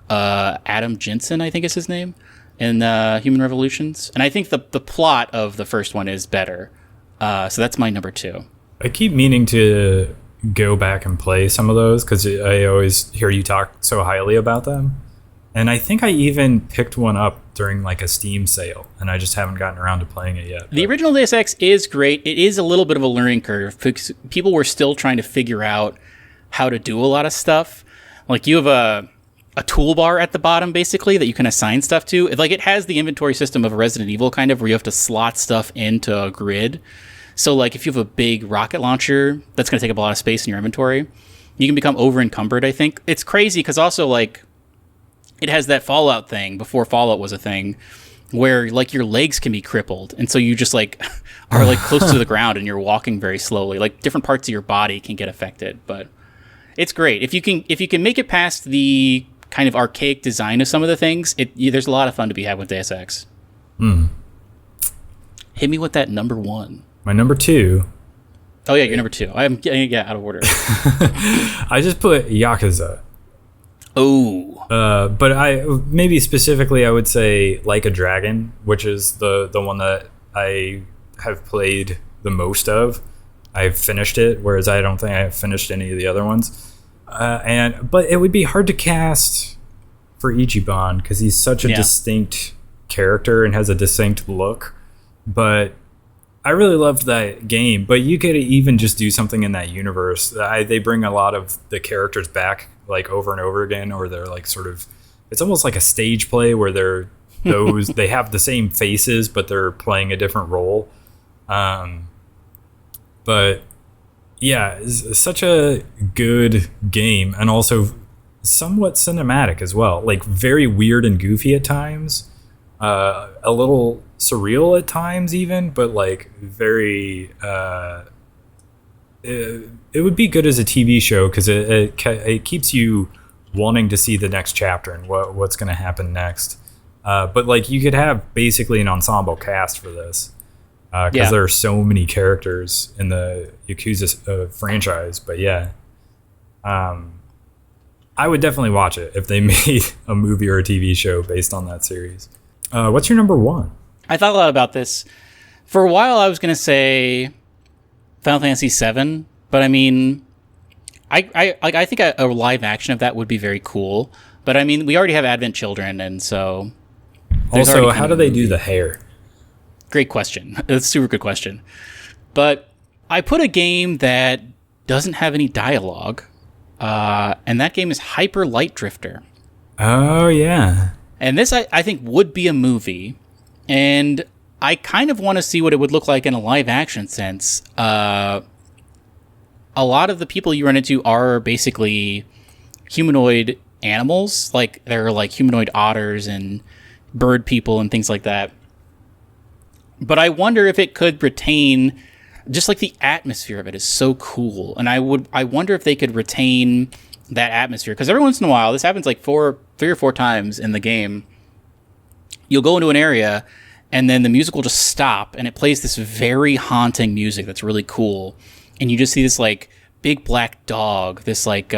Adam Jensen, I think is his name, in Human Revolutions. And I think the plot of the first one is better. So that's my number 2. I keep meaning to go back and play some of those, because I always hear you talk so highly about them. And I think I even picked one up during like a Steam sale, and I just haven't gotten around to playing it yet. The original Deus Ex is great. It is a little bit of a learning curve, because people were still trying to figure out how to do a lot of stuff. Like, you have a toolbar at the bottom, basically, that you can assign stuff to. Like, it has the inventory system of Resident Evil, kind of, where you have to slot stuff into a grid. So, like, if you have a big rocket launcher that's going to take up a lot of space in your inventory, you can become over-encumbered, I think. It's crazy, because also, like, it has that Fallout thing, before Fallout was a thing, where, like, your legs can be crippled. And so you just, like, are, like, close to the ground and you're walking very slowly. Like, different parts of your body can get affected. But it's great. If you can make it past the kind of archaic design of some of the things, there's a lot of fun to be had with Deus Ex. Hit me with that number 1. My number 2. Oh, yeah, your number 2. I'm getting out of order. I just put Yakuza. Oh. But maybe specifically I would say Like a Dragon, which is the one that I have played the most of. I've finished it, whereas I don't think I have finished any of the other ones. But it would be hard to cast for Ichiban, because he's such a distinct character and has a distinct look. But I really loved that game. But you could even just do something in that universe. They bring a lot of the characters back, like, over and over again, or they're like sort of, it's almost like a stage play where they have the same faces, but they're playing a different role. But yeah, it's such a good game, and also somewhat cinematic as well. Like, very weird and goofy at times, a little surreal at times even, but like very it would be good as a TV show, because it keeps you wanting to see the next chapter and what's going to happen next. But like, you could have basically an ensemble cast for this, because there are so many characters in the Yakuza franchise. But yeah, I would definitely watch it if they made a movie or a TV show based on that series. What's your number 1? I thought a lot about this. For a while, I was going to say Final Fantasy VII, but I mean, I think a live action of that would be very cool. But I mean, we already have Advent Children, and so. Also, how do they do the hair? Great question. That's a super good question. But I put a game that doesn't have any dialogue, and that game is Hyper Light Drifter. Oh, yeah. And this, I think, would be a movie. And I kind of want to see what it would look like in a live action sense. A lot of the people you run into are basically humanoid animals. Like, they're like humanoid otters and bird people and things like that. But I wonder if it could retain, just like the atmosphere of it is so cool. And I wonder if they could retain that atmosphere. Because every once in a while, this happens like 3 or 4 times in the game. You'll go into an area, and then the music will just stop, and it plays this very haunting music that's really cool. And you just see this like big black dog, this like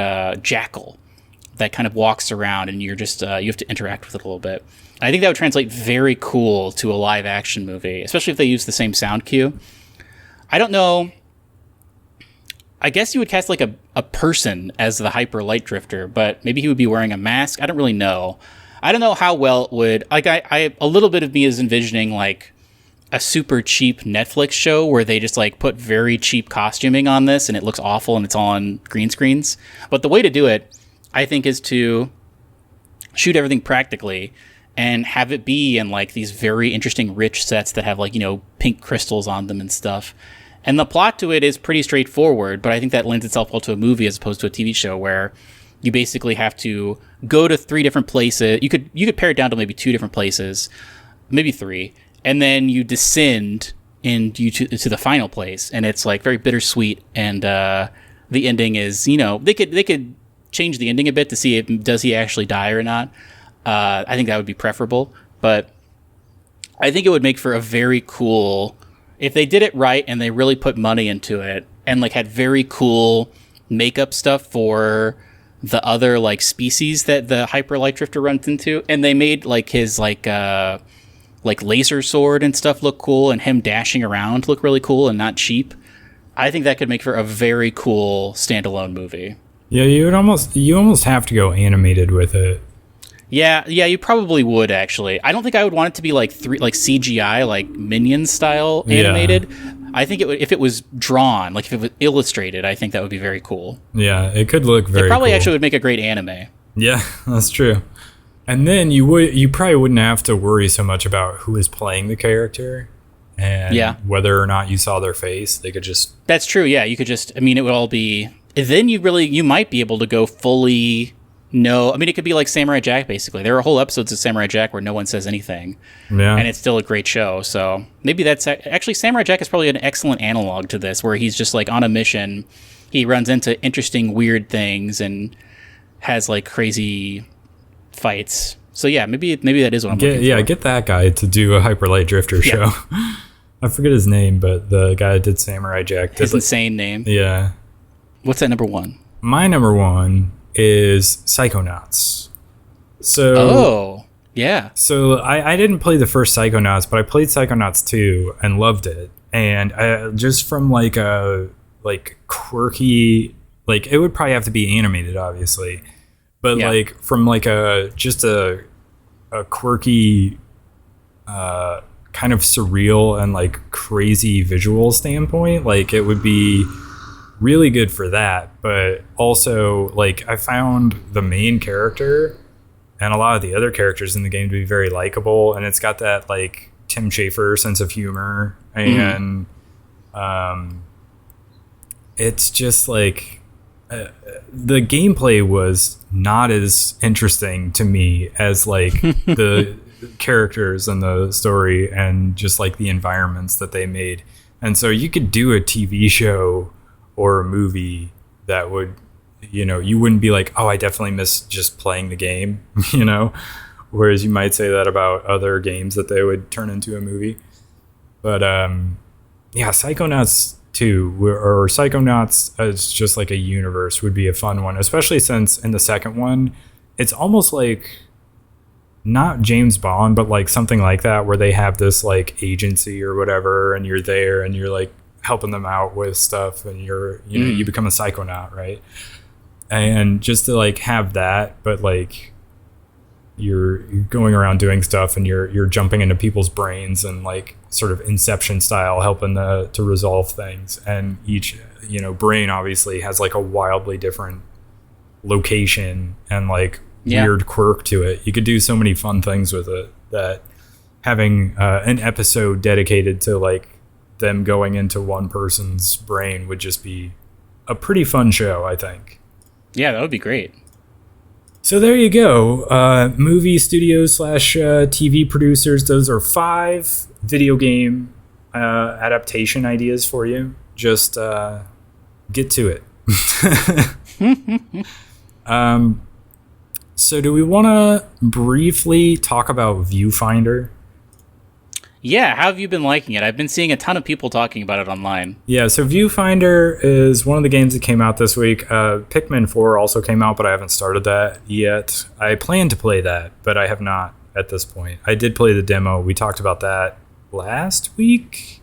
jackal that kind of walks around, and you're just you have to interact with it a little bit. And I think that would translate very cool to a live action movie, especially if they use the same sound cue. I don't know. I guess you would cast like a person as the Hyper Light Drifter, but maybe he would be wearing a mask. I don't really know. I don't know how well it would. Like I a little bit of me is envisioning like a super cheap Netflix show where they just like put very cheap costuming on this and it looks awful and it's all on green screens. But the way to do it, I think, is to shoot everything practically and have it be in like these very interesting rich sets that have like, you know, pink crystals on them and stuff. And the plot to it is pretty straightforward, but I think that lends itself well to a movie as opposed to a TV show where you basically have to go to 3 different places. You could pare it down to maybe 2 different places, maybe 3, and then you descend to the final place, and it's like very bittersweet. And the ending is, you know, they could change the ending a bit to see if does he actually die or not. I think that would be preferable, but I think it would make for a very cool, if they did it right and they really put money into it and like had very cool makeup stuff for the other like species that the Hyper Light Drifter runs into, and they made like his like laser sword and stuff look cool, and him dashing around look really cool and not cheap. I think that could make for a very cool standalone movie. Yeah, you almost have to go animated with it. Yeah, you probably would actually. I don't think I would want it to be like CGI, like Minions style animated. Yeah. I think it would, if it was drawn, like if it was illustrated, I think that would be very cool. Yeah, it could look very cool. It probably actually would make a great anime. Yeah, that's true. And then you probably wouldn't have to worry so much about who is playing the character and whether or not you saw their face. They could just... That's true, yeah. You could just... I mean, it would all be... Then you might be able to go fully... No, I mean, it could be like Samurai Jack, basically. There are whole episodes of Samurai Jack where no one says anything. Yeah. And it's still a great show. So maybe that's... Actually, Samurai Jack is probably an excellent analog to this, where he's just like on a mission. He runs into interesting, weird things and has like crazy fights. So yeah, maybe that is what I'm looking for. Yeah, get that guy to do a Hyper Light Drifter show. I forget his name, but the guy that did Samurai Jack. His insane name. Yeah. What's that number 1? My number 1 is Psychonauts. So I didn't play the first Psychonauts, but I played Psychonauts 2 and loved it. And just from like a quirky, like it would probably have to be animated, obviously, but like from like a quirky, kind of surreal and like crazy visual standpoint, like it would be really good for that. But also, like, I found the main character and a lot of the other characters in the game to be very likable, and it's got that like Tim Schafer sense of humor, and it's just like the gameplay was not as interesting to me as like the characters and the story and just like the environments that they made. And so you could do a TV show or a movie that would, you know, you wouldn't be like, oh, I definitely miss just playing the game, you know, whereas you might say that about other games that they would turn into a movie. But Psychonauts 2 or Psychonauts as just like a universe would be a fun one, especially since in the second one it's almost like not James Bond, but like something like that, where they have this like agency or whatever, and you're there and you're like helping them out with stuff, and you become a psychonaut, right? And just to like have that, but like you're going around doing stuff and you're jumping into people's brains and like sort of Inception style, helping to resolve things. And each, you know, brain obviously has like a wildly different location and like weird quirk to it. You could do so many fun things with it that having an episode dedicated to like them going into one person's brain would just be a pretty fun show, I think. Yeah, that would be great. So there you go. Movie studios / TV producers. Those are 5 video game adaptation ideas for you. Just get to it. So do we want to briefly talk about Viewfinder? Yeah, how have you been liking it? I've been seeing a ton of people talking about it online. Yeah, so Viewfinder is one of the games that came out this week. Pikmin 4 also came out, but I haven't started that yet. I plan to play that, but I have not at this point. I did play the demo. We talked about that last week,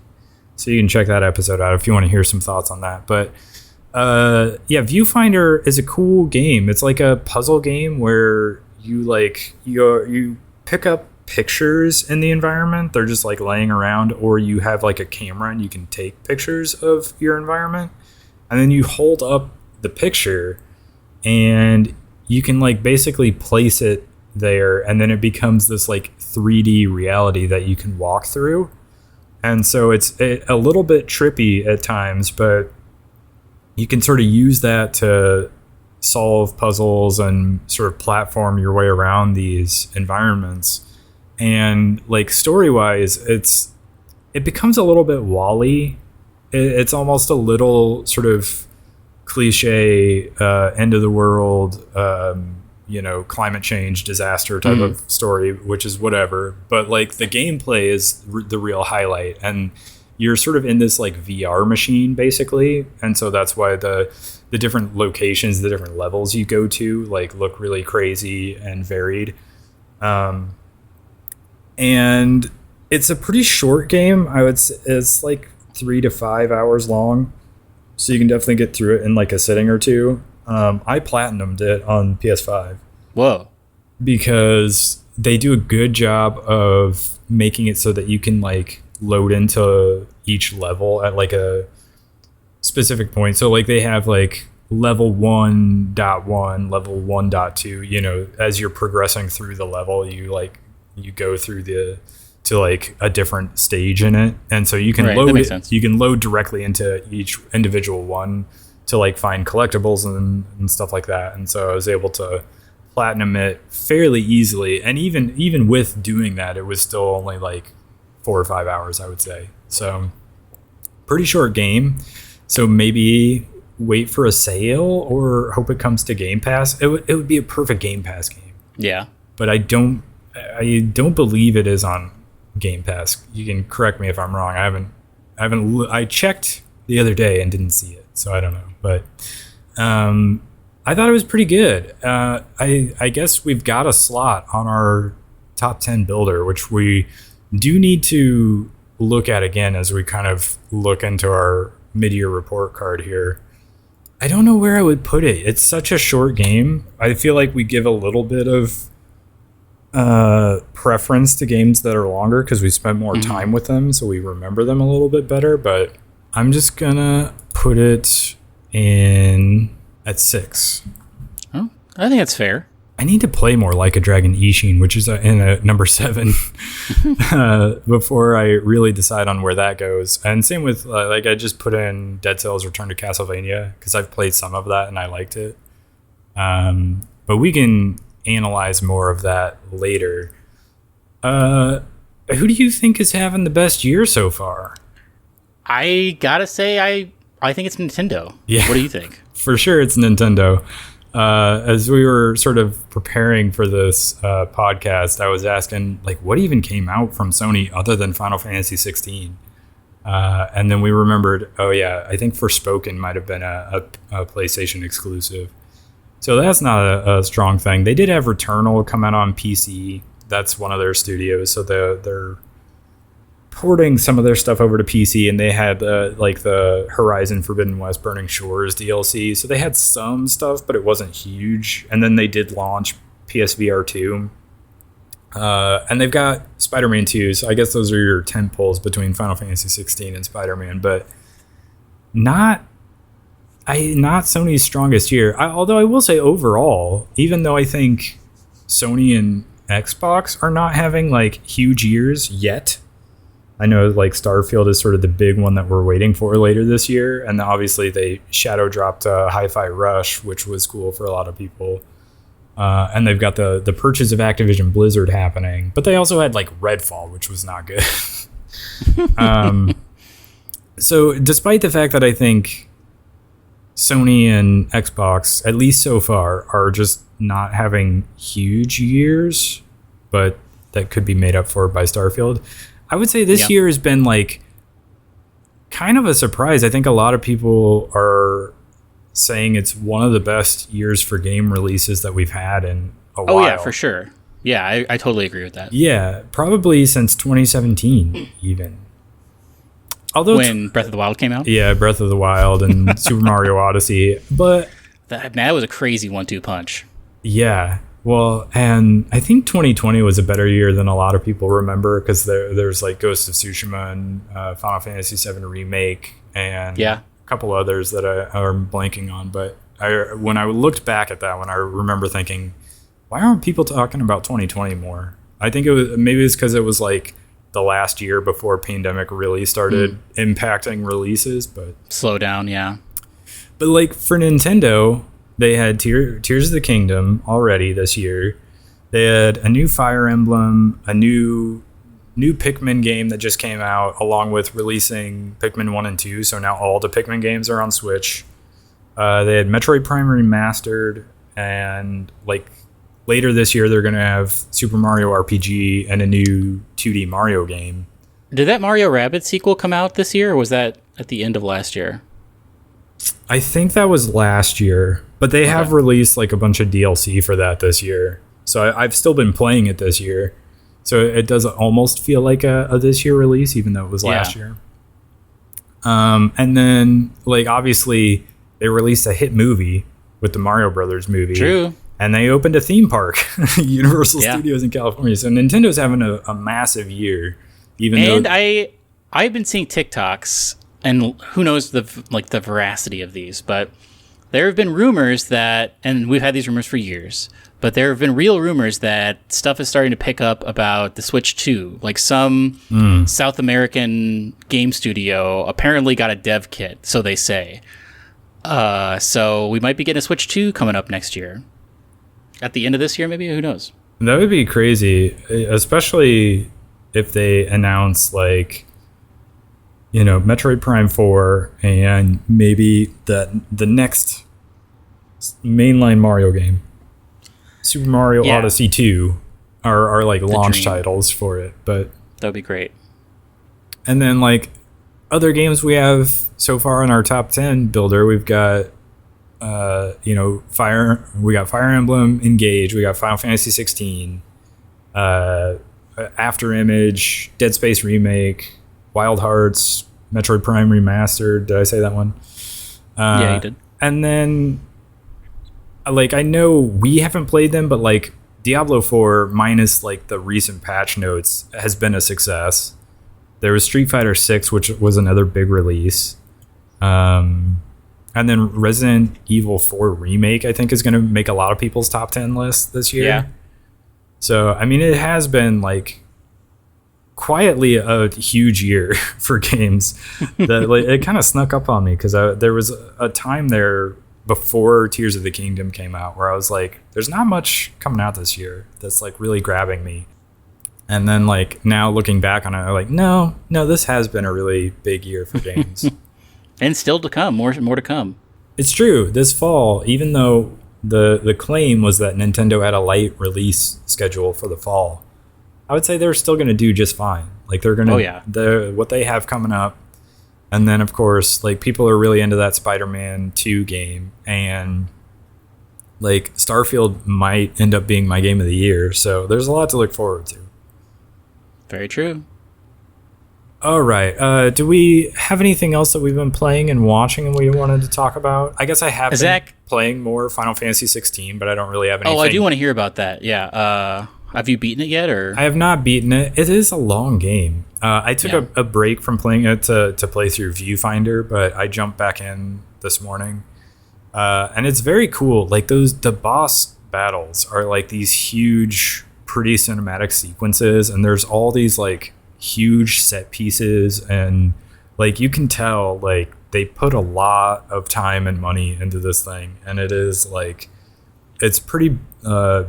so you can check that episode out if you want to hear some thoughts on that. But yeah, Viewfinder is a cool game. It's like a puzzle game where you pick up pictures in the environment. They're just like laying around, or you have like a camera and you can take pictures of your environment, and then you hold up the picture and you can like basically place it there, and then it becomes this like 3D reality that you can walk through. And so it's a little bit trippy at times, but you can sort of use that to solve puzzles and sort of platform your way around these environments. And like story-wise, it becomes a little bit Wall-E. It's almost a little sort of cliche end of the world, climate change disaster type of story, which is whatever. But like the gameplay is the real highlight, and you're sort of in this like VR machine basically, and so that's why the different locations, the different levels you go to, like look really crazy and varied. And it's a pretty short game. I would say it's like 3 to 5 hours long, so you can definitely get through it in like a sitting or two. I platinumed it on PS5. Whoa. Because they do a good job of making it so that you can like load into each level at like a specific point. So like they have like level 1.1, level 1.2, as you're progressing through the level, you go through to like a different stage in it, and so you can load directly into each individual one to like find collectibles and stuff like that. And so I was able to platinum it fairly easily, and even with doing that, it was still only like 4 or 5 hours, I would say. So pretty short game. So maybe wait for a sale or hope it comes to Game Pass. It would be a perfect Game Pass game. Yeah, but I don't believe it is on Game Pass. You can correct me if I'm wrong. I checked the other day and didn't see it, so I don't know. But I thought it was pretty good. I guess we've got a slot on our top 10 builder, which we do need to look at again as we kind of look into our mid-year report card here. I don't know where I would put it. It's such a short game. I feel like we give a little bit of preference to games that are longer because we spend more time with them, so we remember them a little bit better. But I'm just gonna put it in at 6. Oh, I think that's fair. I need to play more Like a Dragon Ishin, which is in a number 7, before I really decide on where that goes. And same with I just put in Dead Cells Return to Castlevania because I've played some of that and I liked it. But we can analyze more of that later. Who do you think is having the best year so far? I gotta say, I think it's Nintendo. Yeah. What do you think? For sure it's Nintendo. As we were sort of preparing for this podcast, I was asking, like, what even came out from Sony other than Final Fantasy 16? And then we remembered, oh yeah, I think Forspoken might have been a PlayStation exclusive. So that's not a strong thing. They did have Returnal come out on PC. That's one of their studios, so they're porting some of their stuff over to PC, and they had like the Horizon Forbidden West Burning Shores DLC. So they had some stuff, but it wasn't huge. And then they did launch PSVR 2. And they've got Spider-Man 2. So I guess those are your 10 pulls between Final Fantasy 16 and Spider-Man, but not Sony's strongest year. Although I will say overall, even though I think Sony and Xbox are not having like huge years yet, I know like Starfield is sort of the big one that we're waiting for later this year. And obviously they shadow dropped Hi-Fi Rush, which was cool for a lot of people. And they've got the purchase of Activision Blizzard happening. But they also had like Redfall, which was not good. So despite the fact that I think Sony and Xbox, at least so far, are just not having huge years, but that could be made up for by Starfield. I would say this year has been like kind of a surprise. I think a lot of people are saying it's one of the best years for game releases that we've had in a while. Oh, yeah, for sure. Yeah, I totally agree with that. Yeah, probably since 2017 even. Although when Breath of the Wild came out? Yeah, Breath of the Wild and Super Mario Odyssey. But that was a crazy 1-2 punch. Yeah. Well, and I think 2020 was a better year than a lot of people remember because there's like Ghost of Tsushima and Final Fantasy VII Remake and a couple others that I'm blanking on. But when I looked back at that one, I remember thinking, why aren't people talking about 2020 more? I think maybe it's because it was like the last year before pandemic really started impacting releases. But slow down, yeah. But like for Nintendo, they had Tears of the Kingdom already this year. They had a new Fire Emblem, a new Pikmin game that just came out, along with releasing Pikmin 1 and 2. So now all the Pikmin games are on Switch. They had Metroid Prime Remastered, and like later this year, they're going to have Super Mario RPG and a new 2D Mario game. Did that Mario Rabbids sequel come out this year, or was that at the end of last year? I think that was last year, but they have released like a bunch of DLC for that this year. So I've still been playing it this year. So it does almost feel like a this year release, even though it was last year. And then like obviously they released a hit movie with the Mario Brothers movie. True. And they opened a theme park, Universal Studios in California. So Nintendo's having a massive year. I've been seeing TikToks, and who knows the veracity of these, but there have been rumors that, and we've had these rumors for years, but there have been real rumors that stuff is starting to pick up about the Switch 2. Like some South American game studio apparently got a dev kit, so they say. So we might be getting a Switch 2 coming up next year. At the end of this year, maybe? Who knows? That would be crazy, especially if they announce like, you know, Metroid Prime 4 and maybe the next mainline Mario game, Super Mario Odyssey 2, are like launch titles for it. But that would be great. And then like other games we have so far in our top 10 builder, we've got Fire Emblem Engage, we got Final Fantasy 16, After Image, Dead Space Remake, Wild Hearts, Metroid Prime Remastered. Did I say that one? Yeah, you did. And then, like, I know we haven't played them, but like Diablo 4 minus like the recent patch notes has been a success. There was Street Fighter 6, which was another big release. And then Resident Evil 4 Remake, I think, is going to make a lot of people's top 10 lists this year. Yeah. So, I mean, it has been like quietly a huge year for games. That like, it kind of snuck up on me because there was a time there before Tears of the Kingdom came out where I was like, there's not much coming out this year that's like really grabbing me. And then like now looking back on it, I'm like, no, this has been a really big year for games. And still to come, more to come. It's true. This fall, even though the claim was that Nintendo had a light release schedule for the fall, I would say they're still going to do just fine. Like they're going to, what they have coming up. And then of course, like people are really into that Spider-Man 2 game, and like Starfield might end up being my game of the year. So there's a lot to look forward to. Very true. All right. Do we have anything else that we've been playing and watching and we wanted to talk about? I guess I have been playing more Final Fantasy 16, but I don't really have anything. Oh, I do want to hear about that. Yeah. Have you beaten it yet? Or I have not beaten it. It is a long game. I took a break from playing it to play through Viewfinder, but I jumped back in this morning. And it's very cool. Like the boss battles are like these huge, pretty cinematic sequences, and there's all these like huge set pieces, and like you can tell like they put a lot of time and money into this thing, and it is like it's pretty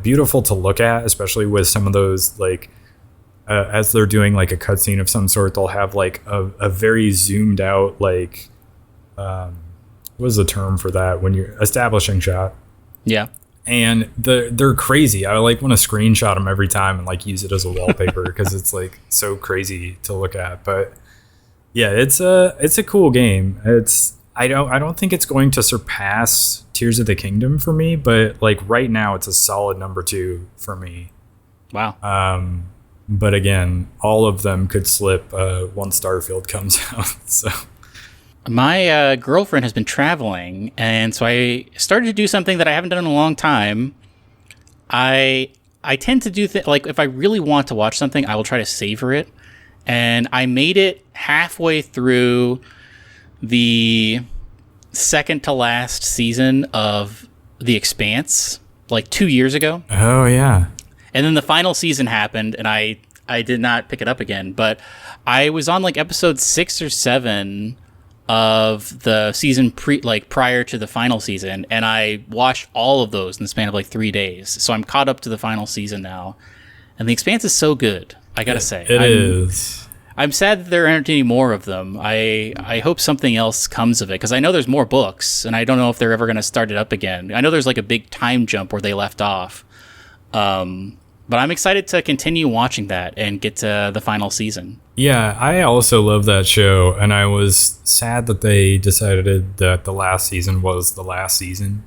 beautiful to look at, especially with some of those like as they're doing like a cutscene of some sort, they'll have like a very zoomed out like what was the term for that when you're establishing shot. Yeah. And they're crazy. I like want to screenshot them every time and like use it as a wallpaper because it's like so crazy to look at. But yeah, it's a cool game. I don't think it's going to surpass Tears of the Kingdom for me, but like right now it's a solid number 2 for me. Wow. But again, all of them could slip once Starfield comes out. So my girlfriend has been traveling, and so I started to do something that I haven't done in a long time. I tend to do like if I really want to watch something, I will try to savor it. And I made it halfway through the second to last season of The Expanse, like 2 years ago. Oh yeah. And then the final season happened, and I did not pick it up again. But I was on like episode 6 or 7 of the season prior to the final season, and I watched all of those in the span of like 3 days. So I'm caught up to the final season now, and The Expanse is so good. I gotta say, it is. I'm sad that there aren't any more of them. I hope something else comes of it, because I know there's more books, and I don't know if they're ever going to start it up again. I know there's like a big time jump where they left off. But I'm excited to continue watching that and get to the final season. Yeah, I also love that show, and I was sad that they decided that the last season was the last season,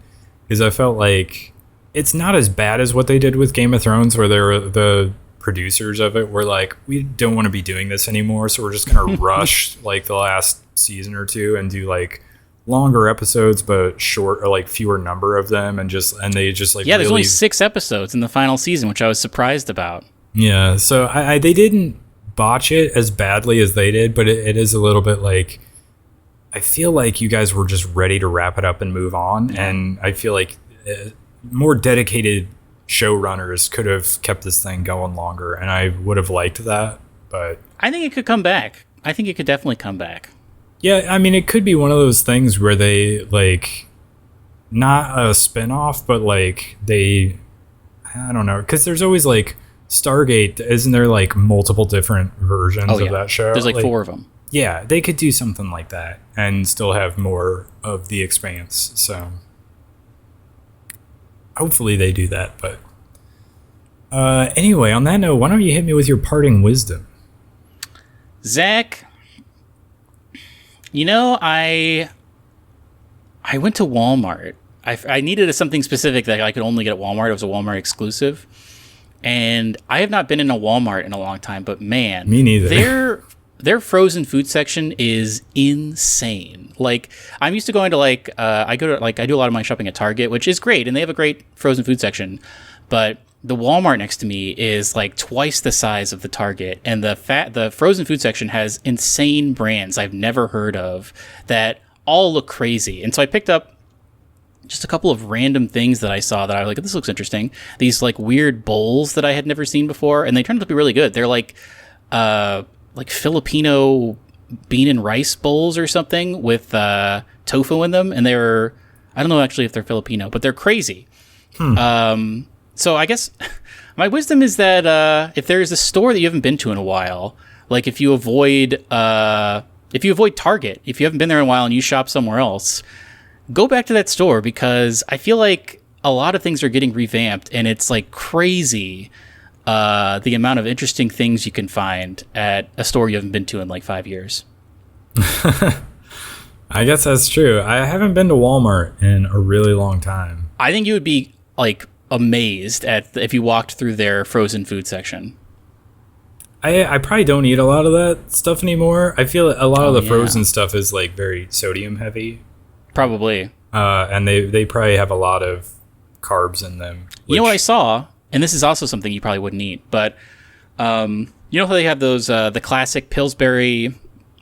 because I felt like it's not as bad as what they did with Game of Thrones, where the producers of it were like, we don't want to be doing this anymore, so we're just gonna rush like the last season or two and do like longer episodes but short, or like fewer number of them, and they just like, yeah, there's only 6 episodes in the final season, which I was surprised about. Yeah, so they didn't botch it as badly as they did, but it is a little bit like, I feel like you guys were just ready to wrap it up and move on. And I feel like more dedicated showrunners could have kept this thing going longer, and I would have liked that. But I think it could come back. I think it could definitely come back. Yeah, I mean, it could be one of those things where they like, not a spin-off, but like I don't know, because there's always like Stargate, isn't there like multiple different versions of that show? There's like 4 of them. Yeah, they could do something like that and still have more of The Expanse. So hopefully they do that. But anyway, on that note, why don't you hit me with your parting wisdom? Zach, you know, I went to Walmart. I needed something specific that I could only get at Walmart. It was a Walmart exclusive. And I have not been in a Walmart in a long time, but man, me neither. Their frozen food section is insane. Like, I'm used to going to I do a lot of my shopping at Target, which is great, and they have a great frozen food section. But the Walmart next to me is like twice the size of the Target, and the frozen food section has insane brands I've never heard of that all look crazy. And so I picked up just a couple of random things that I saw that I was like, this looks interesting. These like weird bowls that I had never seen before, and they turned out to be really good. They're like Filipino bean and rice bowls or something with tofu in them, and I don't know actually if they're Filipino, but they're crazy. So I guess my wisdom is that if there's a store that you haven't been to in a while, like if you avoid Target, if you haven't been there in a while and you shop somewhere else, go back to that store, because I feel like a lot of things are getting revamped, and it's like crazy the amount of interesting things you can find at a store you haven't been to in like 5 years. I guess that's true. I haven't been to Walmart in a really long time. I think you would be like amazed if you walked through their frozen food section. I probably don't eat a lot of that stuff anymore. I feel a lot of the frozen stuff is like very sodium heavy. Probably. And they probably have a lot of carbs in them. You know what I saw? And this is also something you probably wouldn't eat, but you know how they have those the classic Pillsbury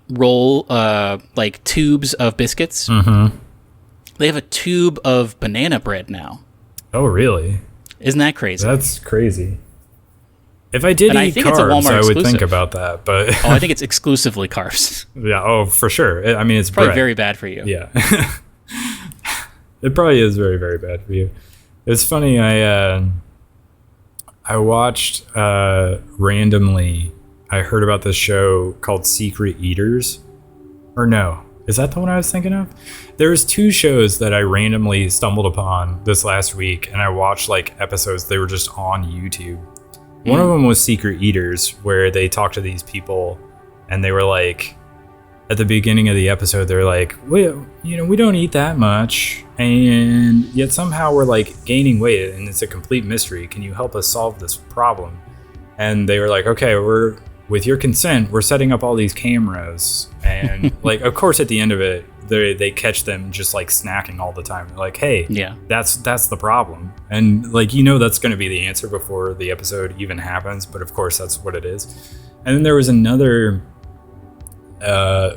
roll like tubes of biscuits? Mm-hmm. They have a tube of banana bread now. Oh, really? Isn't that crazy? That's crazy. If I did eat carbs, I would think about that. But I think it's exclusively carbs. Yeah, oh, for sure. I mean, it's probably bread. Very bad for you. Yeah. It probably is very, very bad for you. It's funny, I watched randomly, I heard about this show called Secret Eaters. Or no, Is that the one I was thinking of? There's 2 shows that I randomly stumbled upon this last week, and I watched like episodes. They were just on YouTube. One of them was Secret Eaters, where they talked to these people, and they were like, at the beginning of the episode, they're like, we don't eat that much, and yet somehow we're like gaining weight, and it's a complete mystery. Can you help us solve this problem? And they were like, okay, with your consent, we're setting up all these cameras, and like, of course, at the end of it, they catch them just like snacking all the time. They're like, hey, yeah, that's the problem, and like that's going to be the answer before the episode even happens. But of course, that's what it is. And then there was another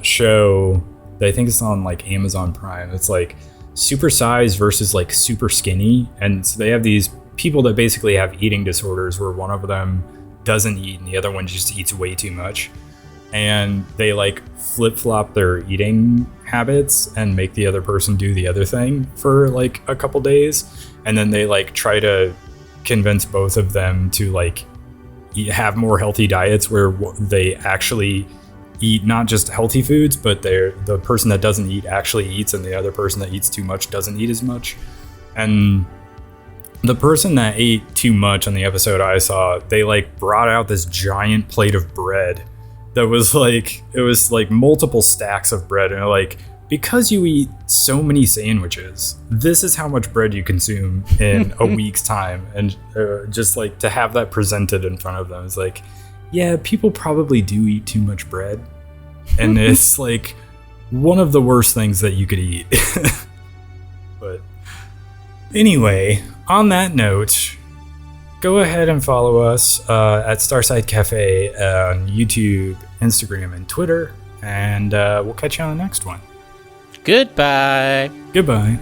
show that I think is on like Amazon Prime. It's like super size versus like super skinny, and so they have these people that basically have eating disorders where one of them doesn't eat and the other one just eats way too much, and they like flip-flop their eating habits and make the other person do the other thing for like a couple days, and then they like try to convince both of them to like have more healthy diets where they actually eat not just healthy foods, but the person that doesn't eat actually eats, and the other person that eats too much doesn't eat as much. And the person that ate too much on the episode I saw, they like brought out this giant plate of bread that was like, it was like multiple stacks of bread, and they're like, because you eat so many sandwiches, this is how much bread you consume in a week's time. And just like to have that presented in front of them is like, yeah, people probably do eat too much bread, and it's like one of the worst things that you could eat. But anyway, on that note, go ahead and follow us at Starside Cafe on YouTube, Instagram, and Twitter, and we'll catch you on the next one. Goodbye. Goodbye.